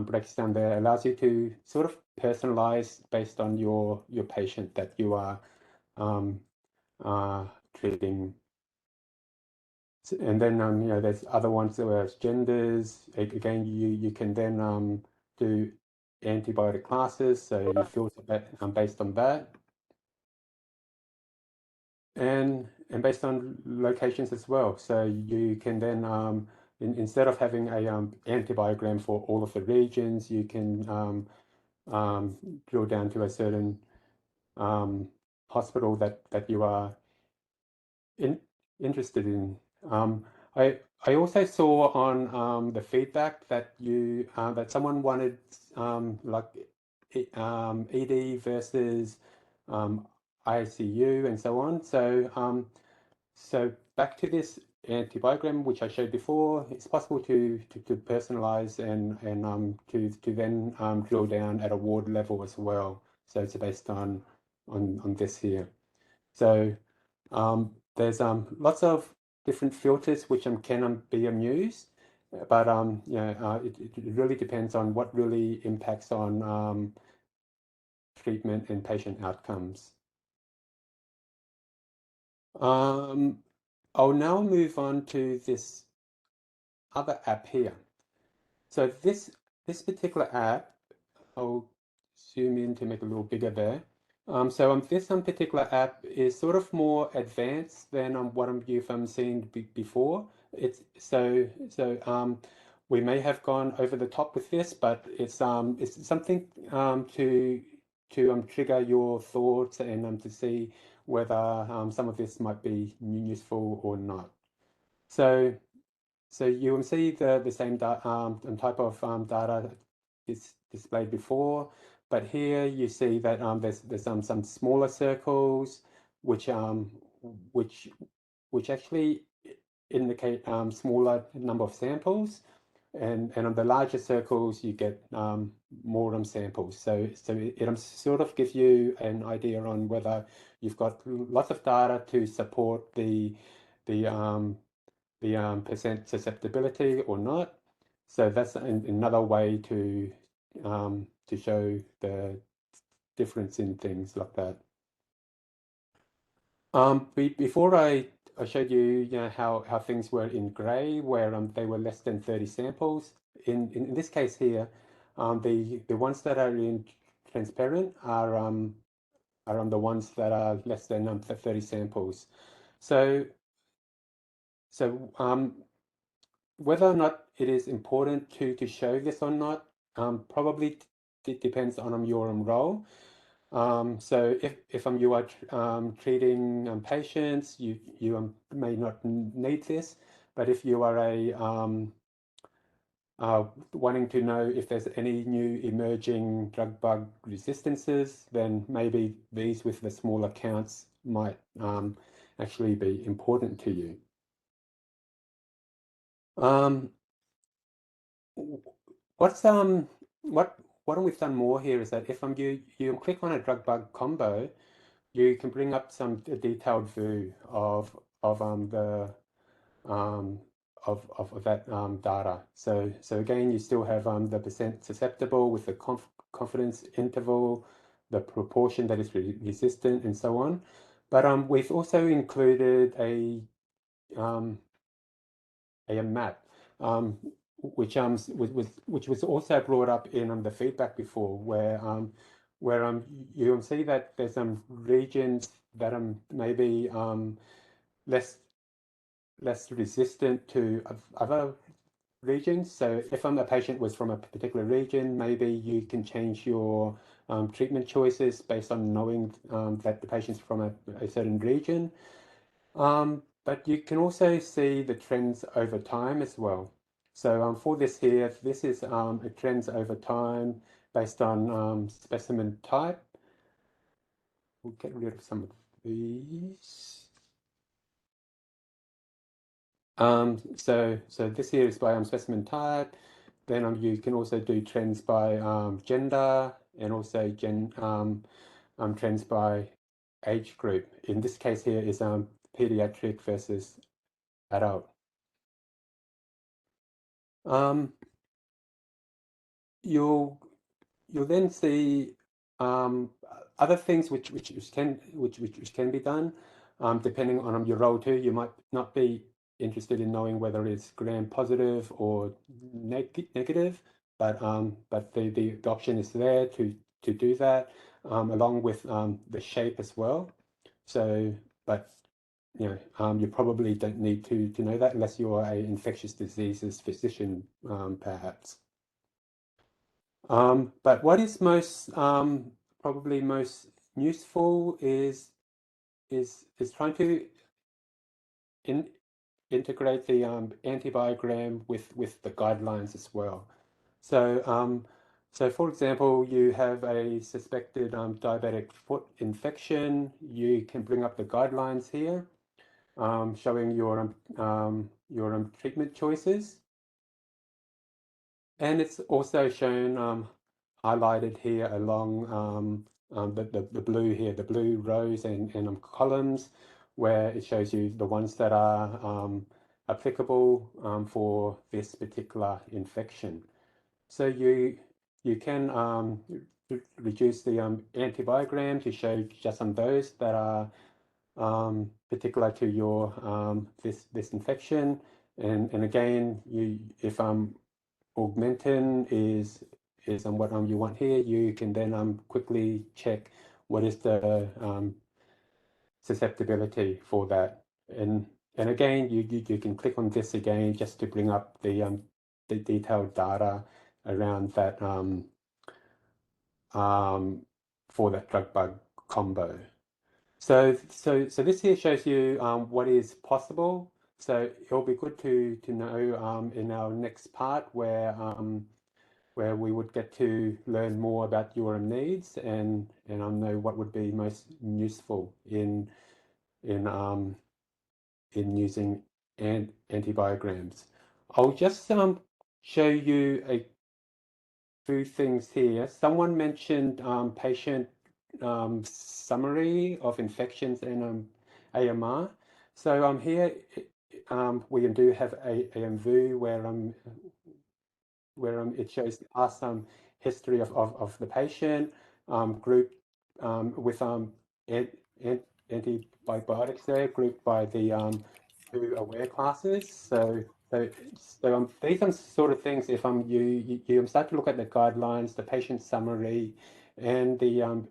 breaks down there allows you to sort of personalize based on your patient that you are treating. And then there's other ones that are genders. Again, you can then do antibiotic classes, so you filter that based on that. And based on locations as well. So you can then, instead of having a antibiogram for all of the regions, you can drill down to a certain hospital that you are interested in. I also saw on the feedback that you that someone wanted like ED versus ICU and so on. So so back to this antibiogram which I showed before, it's possible to personalize and to then drill down at a ward level as well. So it's based on this here. So there's lots of different filters which can be used, but it really depends on what really impacts on treatment and patient outcomes. I'll now move on to this other app here. So this particular app, I'll zoom in to make it a little bigger there. So this particular app is sort of more advanced than what you've seen before. It's we may have gone over the top with this, but it's something to trigger your thoughts and to see whether some of this might be useful or not. So you will see the same type of data is displayed before, but here you see that there's some smaller circles which actually indicate smaller number of samples, and on the larger circles you get more samples. So it sort of gives you an idea on whether you've got lots of data to support the percent susceptibility or not. So that's another way to show the difference in things like that. Before I showed you, how things were in grey, where they were less than 30 samples. In this case here, the ones that are in transparent are the ones that are less than 30 samples. So whether or not it is important to show this or not, probably depends on your role. So if you are treating patients, you may not need this, but if you are wanting to know if there's any new emerging drug bug resistances, then maybe these with the smaller counts might actually be important to you. What we've done more here is that if you click on a drug bug combo, you can bring up some detailed view of that data. So again, you still have the percent susceptible with the confidence interval, the proportion that is resistant, and so on. But we've also included a map, which was also brought up in the feedback before, where you see that there's some regions that maybe less resistant to other regions. So if a patient was from a particular region, maybe you can change your treatment choices based on knowing that the patient's from a certain region. But you can also see the trends over time as well. So for this here, this is trends over time based on specimen type. We'll get rid of some of these. So this here is by specimen type. Then you can also do trends by gender, and also trends by age group. In this case here is pediatric versus adult. You'll then see other things which can be done depending on your role too. You might not be interested in knowing whether it's gram positive or negative, but the option is there to do that along with the shape as well. So, but you probably don't need to know that unless you are an infectious diseases physician, perhaps. But what is probably most useful is trying to integrate the antibiogram with the guidelines as well. So for example, you have a suspected diabetic foot infection. You can bring up the guidelines here, showing your treatment choices. And it's also shown highlighted here along the blue here, the blue rows and columns, where it shows you the ones that are applicable for this particular infection. So you can reduce the antibiogram to show just on those that are particular to your this infection, and again, if augmentin is what you want here, you can then quickly check what is the susceptibility for that, and again you can click on this again just to bring up the detailed data around that for that drug bug combo. So this here shows you what is possible. So it'll be good to know in our next part where we would get to learn more about your needs and know what would be most useful in using antibiograms. I'll just show you a few things here. Someone mentioned patient summary of infections and AMR. So here we do have a AMV where it shows us some history of the patient grouped with antibiotics there, grouped by the 2 aware classes. So these are sort of things. If you start to look at the guidelines, the patient summary, and the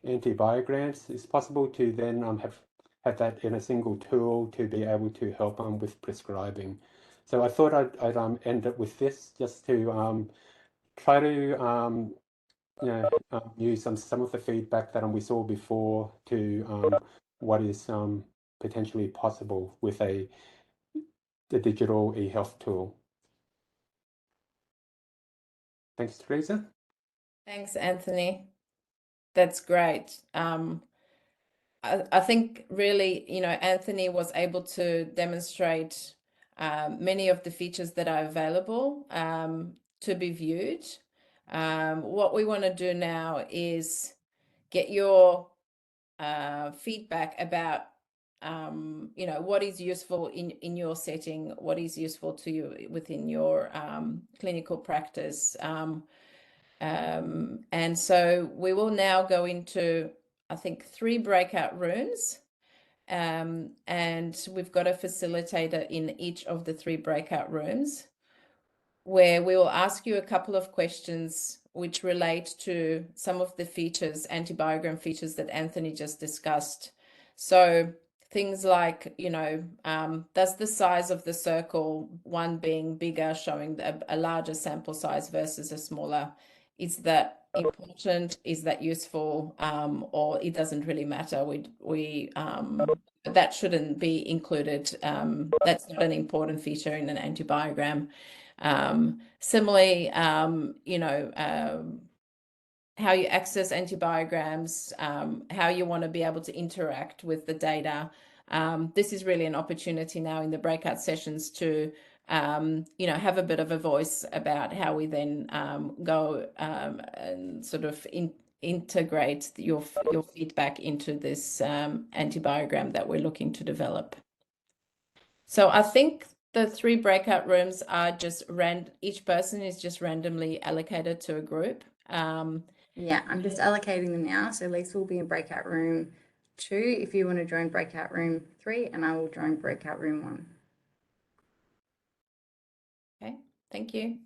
antibiograms, it's possible to then have that in a single tool to be able to help with prescribing. So I thought I'd end up with this just to try to use some of the feedback that we saw before to what is potentially possible with the digital e-health tool. Thanks, Teresa. Thanks, Anthony. That's great. I think really, Anthony was able to demonstrate many of the features that are available to be viewed. What we want to do now is get your feedback about what is useful in your setting, what is useful to you within your clinical practice. And so we will now go into, I think, 3 breakout rooms, and we've got a facilitator in each of the 3 breakout rooms, where we will ask you a couple of questions which relate to some of the features, antibiogram features that Anthony just discussed. So things like, does the size of the circle, one being bigger, showing a larger sample size versus a smaller, is that important? Is that useful? Or it doesn't really matter? That shouldn't be included. That's not an important feature in an antibiogram. Similarly, how you access antibiograms, how you want to be able to interact with the data. This is really an opportunity now in the breakout sessions to have a bit of a voice about how we then go and sort of integrate your feedback into this antibiogram that we're looking to develop. So I think the 3 breakout rooms are just each person is just randomly allocated to a group. Yeah, I'm just allocating them now. So Lisa will be in breakout room 2 if you want to join breakout room 3, and I will join breakout room 1. Okay, thank you.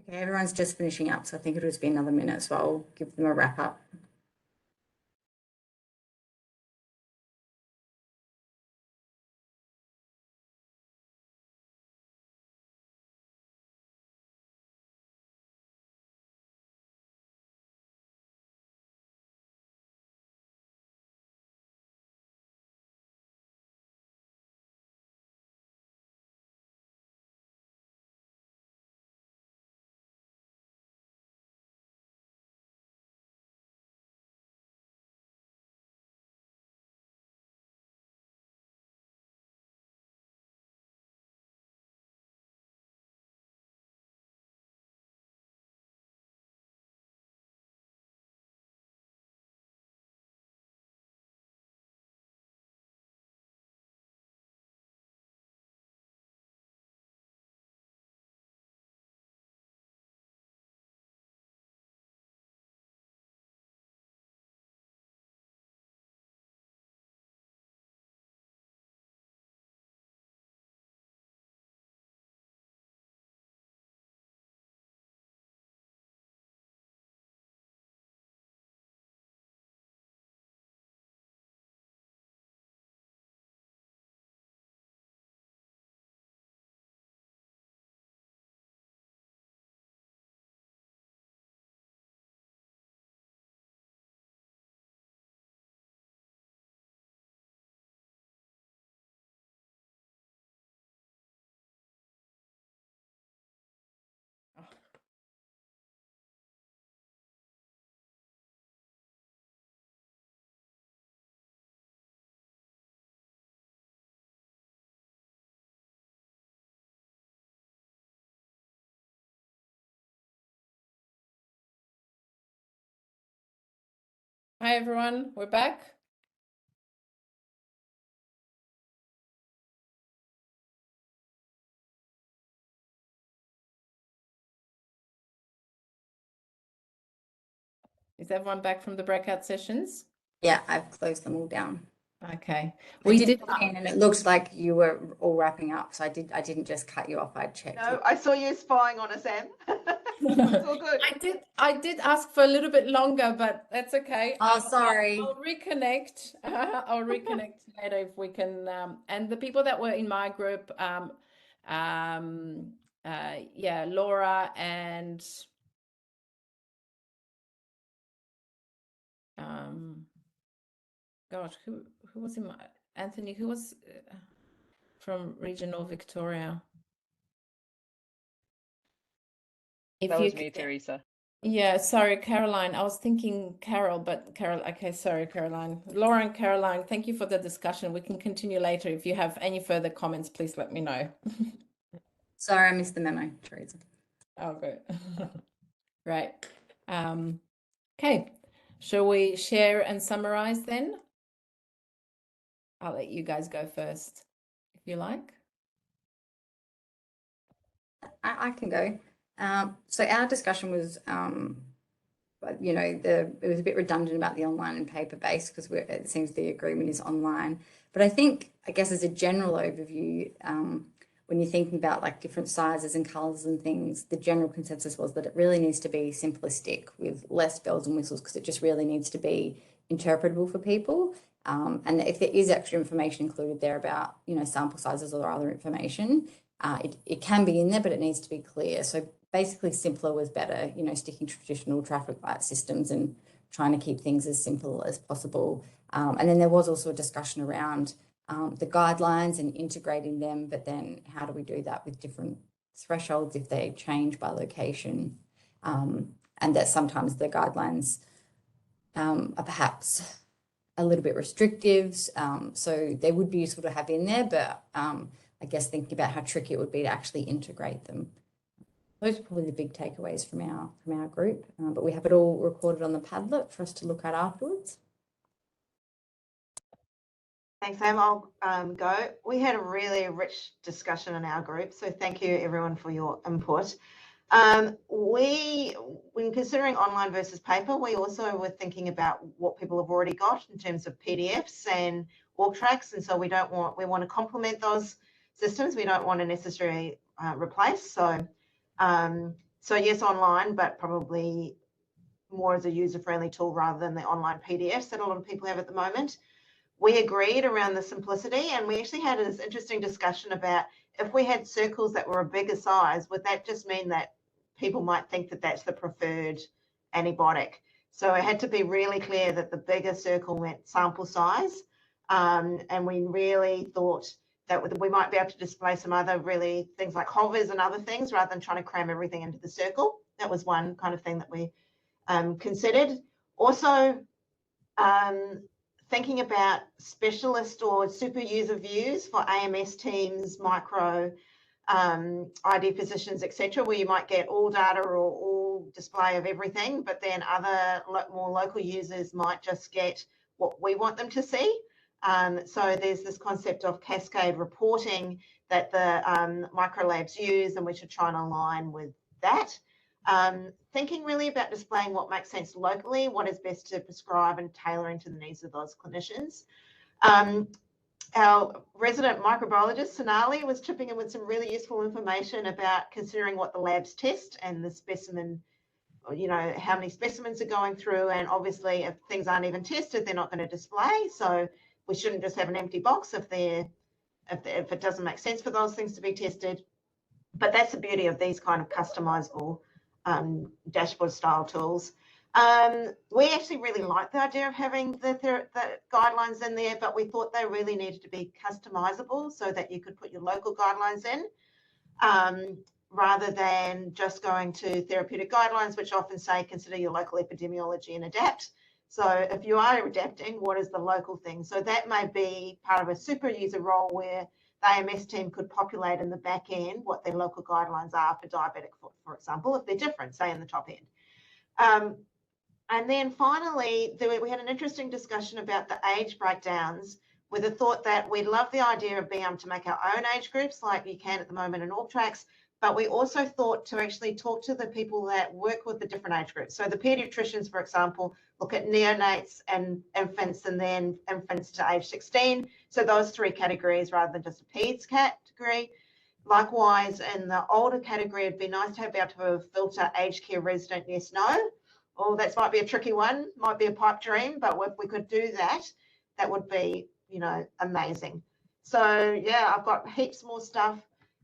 Okay, everyone's just finishing up, so I think it'll just be another minute, so I'll give them a wrap up. Hi everyone, we're back. Is everyone back from the breakout sessions? Yeah, I've closed them all down. Okay. We did look in and it looks like you were all wrapping up. So I didn't just cut you off. I checked. No, I saw you spying on us, Em. It's all good. I did ask for a little bit longer, but that's okay. Oh, sorry. I'll reconnect. I'll reconnect later if we can. And the people that were in my group, yeah, Laura and gosh, who was in my Anthony, who was from Regional Victoria? If That you was me, Teresa. Yeah, sorry, Caroline. I was thinking Carol, but Carol, okay, sorry, Caroline. Laura and Caroline, thank you for the discussion. We can continue later. If you have any further comments, please let me know. Sorry, I missed the memo, Teresa. Oh, good. Right. Okay, shall we share and summarize then? I'll let you guys go first, if you like. I can go. So our discussion was, you know, it was a bit redundant about the online and paper-based because it seems the agreement is online. But I think, I guess as a general overview, when you're thinking about like different sizes and colours and things, the general consensus was that it really needs to be simplistic with less bells and whistles because it just really needs to be interpretable for people. And if there is extra information included there about, you know, sample sizes or other information, it can be in there, but it needs to be clear. So basically simpler was better, you know, sticking to traditional traffic light systems and trying to keep things as simple as possible. And then there was also a discussion around the guidelines and integrating them, but then how do we do that with different thresholds if they change by location? And that sometimes the guidelines are perhaps a little bit restrictive. So they would be useful to have in there, but I guess thinking about how tricky it would be to actually integrate them. Those are probably the big takeaways from our group, but we have it all recorded on the Padlet for us to look at afterwards. Thanks, Sam. I'll go. We had a really rich discussion in our group, so thank you everyone for your input. When considering online versus paper, we also were thinking about what people have already got in terms of PDFs and org tracks, and so we want to complement those systems. We don't want to necessarily replace. So yes, online, but probably more as a user-friendly tool rather than the online PDFs that a lot of people have at the moment. We agreed around the simplicity, and we actually had this interesting discussion about if we had circles that were a bigger size, would that just mean that people might think that that's the preferred antibiotic? So it had to be really clear that the bigger circle meant sample size, and we really thought that we might be able to display some other really things like hovers and other things rather than trying to cram everything into the circle. That was one kind of thing that we considered. Also, thinking about specialist or super user views for AMS teams, micro, ID physicians, etc., where you might get all data or all display of everything, but then other more local users might just get what we want them to see. So there's this concept of cascade reporting that the micro labs use, and we should try and align with that. Thinking really about displaying what makes sense locally, what is best to prescribe and tailoring to the needs of those clinicians. Our resident microbiologist, Amalie, was chipping in with some really useful information about considering what the labs test and the specimen, you know, how many specimens are going through. And obviously, if things aren't even tested, they're not going to display. So we shouldn't just have an empty box if it doesn't make sense for those things to be tested. But that's the beauty of these kind of customizable dashboard style tools. We actually really like the idea of having the guidelines in there, but we thought they really needed to be customizable so that you could put your local guidelines in rather than just going to therapeutic guidelines, which often say consider your local epidemiology and adapt. So if you are adapting, what is the local thing? So that may be part of a super user role where the AMS team could populate in the back end what their local guidelines are for diabetic foot, for example, if they're different, say in the top end. And then finally, we had an interesting discussion about the age breakdowns with the thought that we love the idea of being able to make our own age groups like you can at the moment in org tracks, but we also thought to actually talk to the people that work with the different age groups. So the pediatricians, for example, look at neonates and infants and then infants to age 16. So those three categories rather than just a peds category. Likewise, in the older category, it'd be nice to be able to filter aged care resident, yes, no. Oh, that might be a tricky one, might be a pipe dream, but if we could do that, that would be, you know, amazing. So yeah, I've got heaps more stuff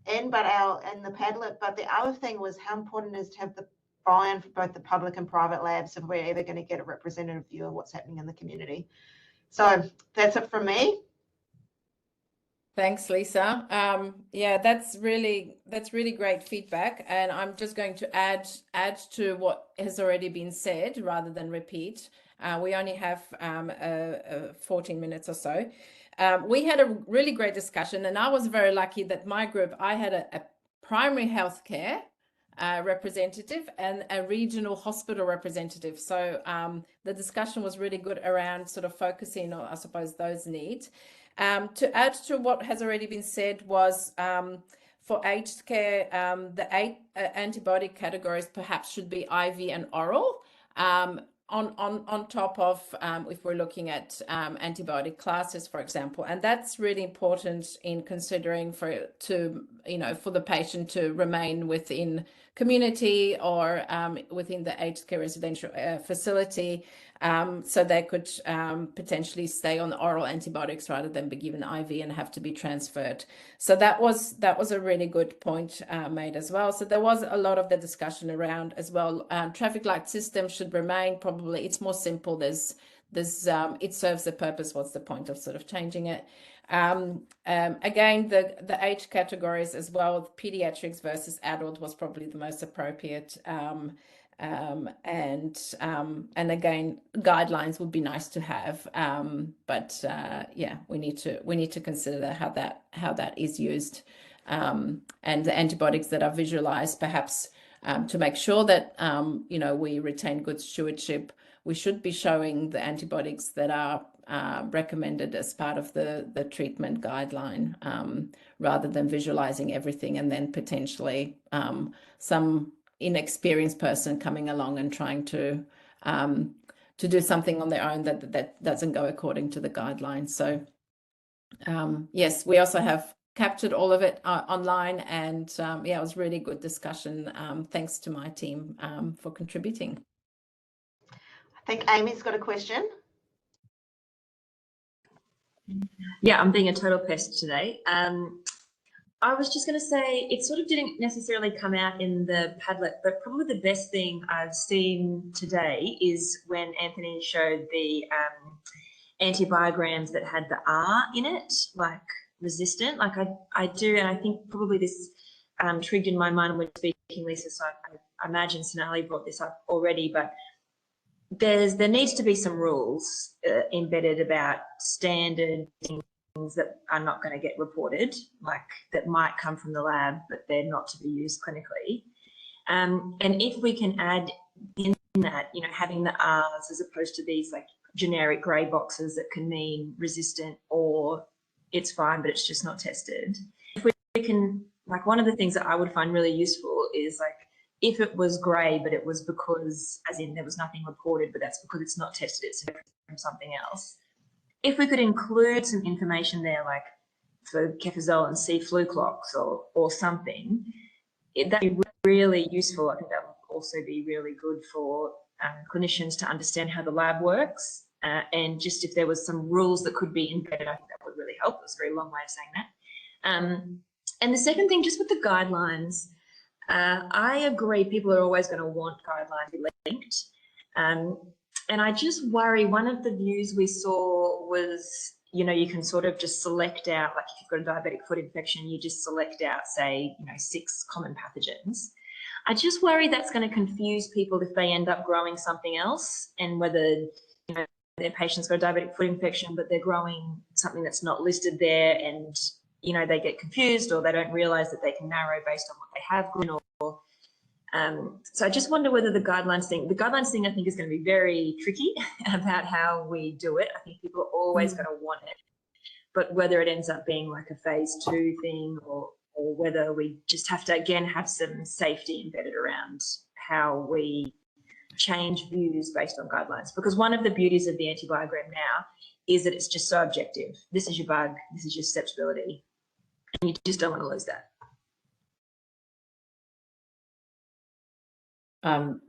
in the Padlet, but the other thing was how important it is to have the buy-in for both the public and private labs if we're ever going to get a representative view of what's happening in the community. So that's it from me. Thanks, Lisa. Yeah, that's really great feedback, and I'm just going to add to what has already been said rather than repeat. We only have 14 minutes or so. We had a really great discussion, and I was very lucky that my group, I had a primary healthcare representative and a regional hospital representative. So the discussion was really good around sort of focusing on, I suppose, those needs. To add to what has already been said was for aged care, the 8 antibiotic categories perhaps should be IV and oral. On top of if we're looking at antibiotic classes, for example, and that's really important in considering for the patient to remain within community or within the aged care residential facility, so they could potentially stay on the oral antibiotics rather than be given IV and have to be transferred. So that was a really good point made as well. So there was a lot of the discussion around as well. Traffic light system should remain. Probably it's more simple. There's it serves the purpose. What's the point of sort of changing it? Again, the age categories as well, pediatrics versus adult was probably the most appropriate. And again, guidelines would be nice to have, but yeah, we need to consider how that is used, and the antibiotics that are visualized, perhaps to make sure that we retain good stewardship. We should be showing the antibiotics that are recommended as part of the treatment guideline, rather than visualizing everything and then potentially some inexperienced person coming along and trying to do something on their own that doesn't go according to the guidelines. So yes, we also have captured all of it online, and yeah, it was really good discussion. Thanks to my team for contributing. I think Amy's got a question. Yeah, I'm being a total pest today. I was just going to say, it sort of didn't necessarily come out in the Padlet, but probably the best thing I've seen today is when Anthony showed the antibiograms that had the R in it, like resistant. Like I do, and I think probably this triggered in my mind when speaking, Lisa, so I imagine Sonali brought this up already, but there needs to be some rules embedded about standard things that are not going to get reported, like that might come from the lab, but they're not to be used clinically. And if we can add in that, having the R's as opposed to these like generic grey boxes that can mean resistant or it's fine, but it's just not tested. If we can, like, one of the things that I would find really useful is like, if it was grey, but it was because, as in there was nothing reported, but that's because it's not tested, it's from something else. If we could include some information there, like for Kefazole and C flu clocks or something, that'd be really useful. I think that would also be really good for clinicians to understand how the lab works. And just if there was some rules that could be embedded, I think that would really help. That's a very long way of saying that. And the second thing, just with the guidelines, I agree people are always going to want guidelines to be linked. And I just worry, one of the views we saw was, you can sort of just select out, like if you've got a diabetic foot infection, you just select out, say, 6 common pathogens. I just worry that's going to confuse people if they end up growing something else, and whether, their patient's got a diabetic foot infection, but they're growing something that's not listed there, and, they get confused, or they don't realize that they can narrow based on what they have grown, or so I just wonder whether the guidelines thing I think is going to be very tricky about how we do it. I think people are always going to want it, but whether it ends up being like a phase 2 thing, or whether we just have to, again, have some safety embedded around how we change views based on guidelines. Because one of the beauties of the antibiogram now is that it's just so objective. This is your bug, this is your susceptibility, and you just don't want to lose that.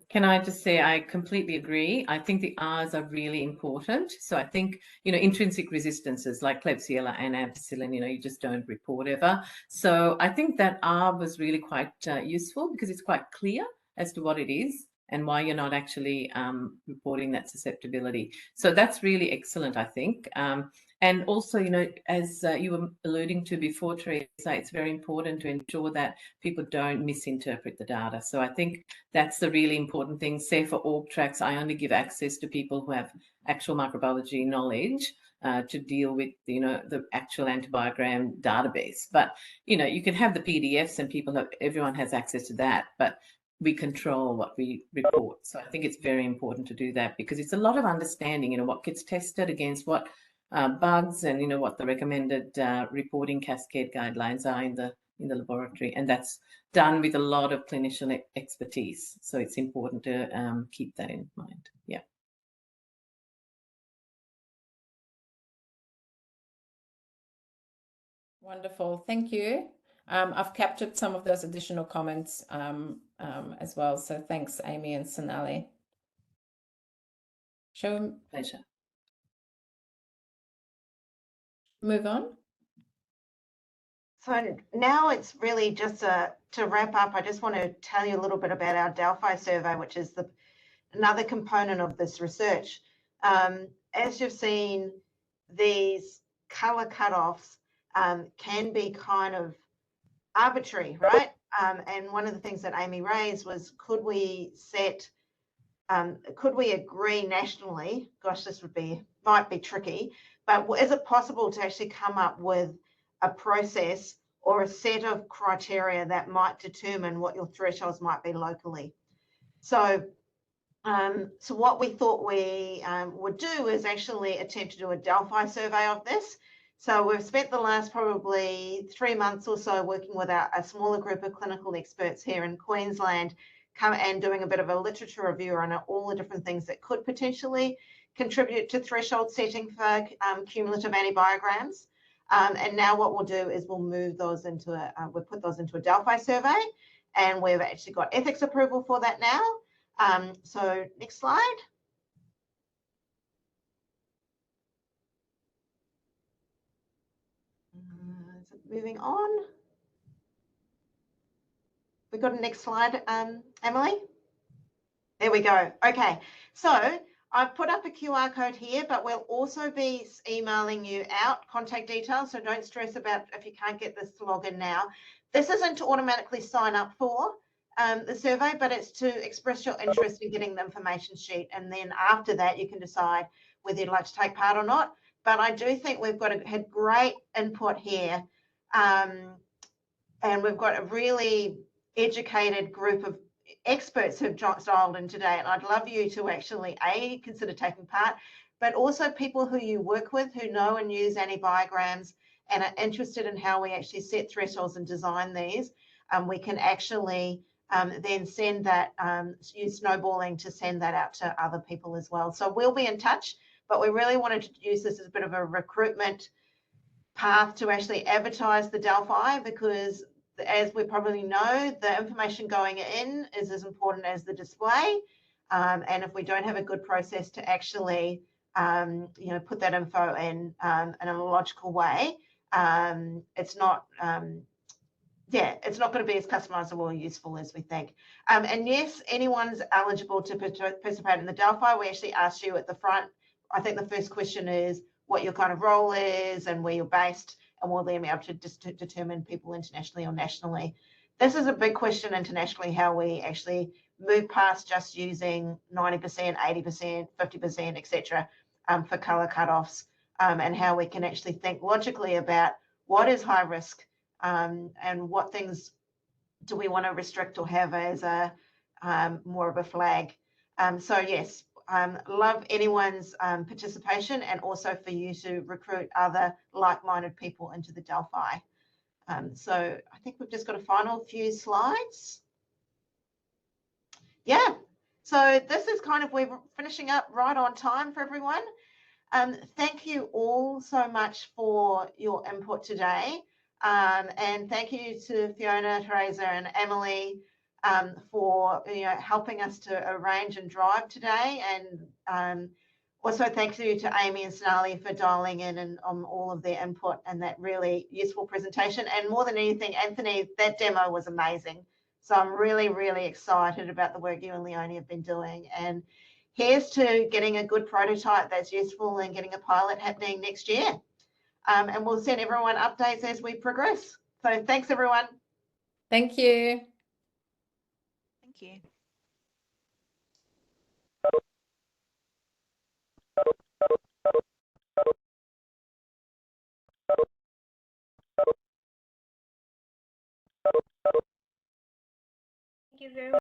Can I just say I completely agree. I think the R's are really important. So I think, intrinsic resistances like Klebsiella and ampicillin, you just don't report ever. So I think that R was really quite useful, because it's quite clear as to what it is and why you're not actually reporting that susceptibility. So that's really excellent, I think. And also, as you were alluding to before, Teresa, it's very important to ensure that people don't misinterpret the data. So I think that's the really important thing. Say for org tracks, I only give access to people who have actual microbiology knowledge to deal with, the actual antibiogram database. But, you can have the PDFs and everyone has access to that, but we control what we report. So I think it's very important to do that, because it's a lot of understanding, what gets tested against what bugs, and what the recommended reporting cascade guidelines are in the laboratory, and that's done with a lot of clinician expertise. So it's important to keep that in mind. Yeah. Wonderful, thank you. I've captured some of those additional comments as well. So thanks, Amy and Sonali. Shall we Pleasure. move on? So now it's really just to wrap up, I just want to tell you a little bit about our Delphi survey, which is another component of this research. As you've seen, these color cutoffs can be kind of arbitrary, right? And one of the things that Amy raised was, could we agree nationally? Gosh, this might be tricky, but is it possible to actually come up with a process or a set of criteria that might determine what your thresholds might be locally? So what we thought we would do is actually attempt to do a Delphi survey of this. So we've spent the last probably 3 months or so working with a smaller group of clinical experts here in Queensland, and doing a bit of a literature review on all the different things that could potentially contribute to threshold setting for cumulative antibiograms. And now what we'll do is we'll move those we'll put those into a Delphi survey, and we've actually got ethics approval for that now. So next slide. Is it moving on? We've got a next slide, Amalie? There we go. Okay, so I've put up a QR code here, but we'll also be emailing you out contact details, so don't stress about if you can't get this to log in now. This isn't to automatically sign up for the survey, but it's to express your interest in getting the information sheet, and then after that you can decide whether you'd like to take part or not. But I do think we've had great input here, and we've got a really educated group of experts who've dialed in today, and I'd love you to actually consider taking part, but also people who you work with who know and use antibiograms and are interested in how we actually set thresholds and design these. We can actually then send that, use snowballing to send that out to other people as well. So we'll be in touch, but we really wanted to use this as a bit of a recruitment path to actually advertise the Delphi, because as we probably know, the information going in is as important as the display. And if we don't have a good process to actually, put that info in a logical way, it's not going to be as customizable or useful as we think. And yes, anyone's eligible to participate in the Delphi. We actually asked you at the front. I think the first question is what your kind of role is and where you're based, and we'll then be able to determine people internationally or nationally. This is a big question internationally, how we actually move past just using 90%, 80%, 50%, etc. For colour cutoffs, and how we can actually think logically about what is high risk, and what things do we want to restrict or have as a more of a flag. So yes, love anyone's participation, and also for you to recruit other like-minded people into the Delphi. So I think we've just got a final few slides. Yeah, so this is we're finishing up right on time for everyone. Thank you all so much for your input today. And thank you to Fiona, Teresa and Amalie for helping us to arrange and drive today, and also thank you to Amy and Sonali for dialing in and on all of their input and that really useful presentation. And more than anything, Anthony, that demo was amazing. So I'm really, really excited about the work you and Leonie have been doing. And here's to getting a good prototype that's useful and getting a pilot happening next year. and we'll send everyone updates as we progress. So thanks, everyone. Thank you. Thank you. Thank you very much.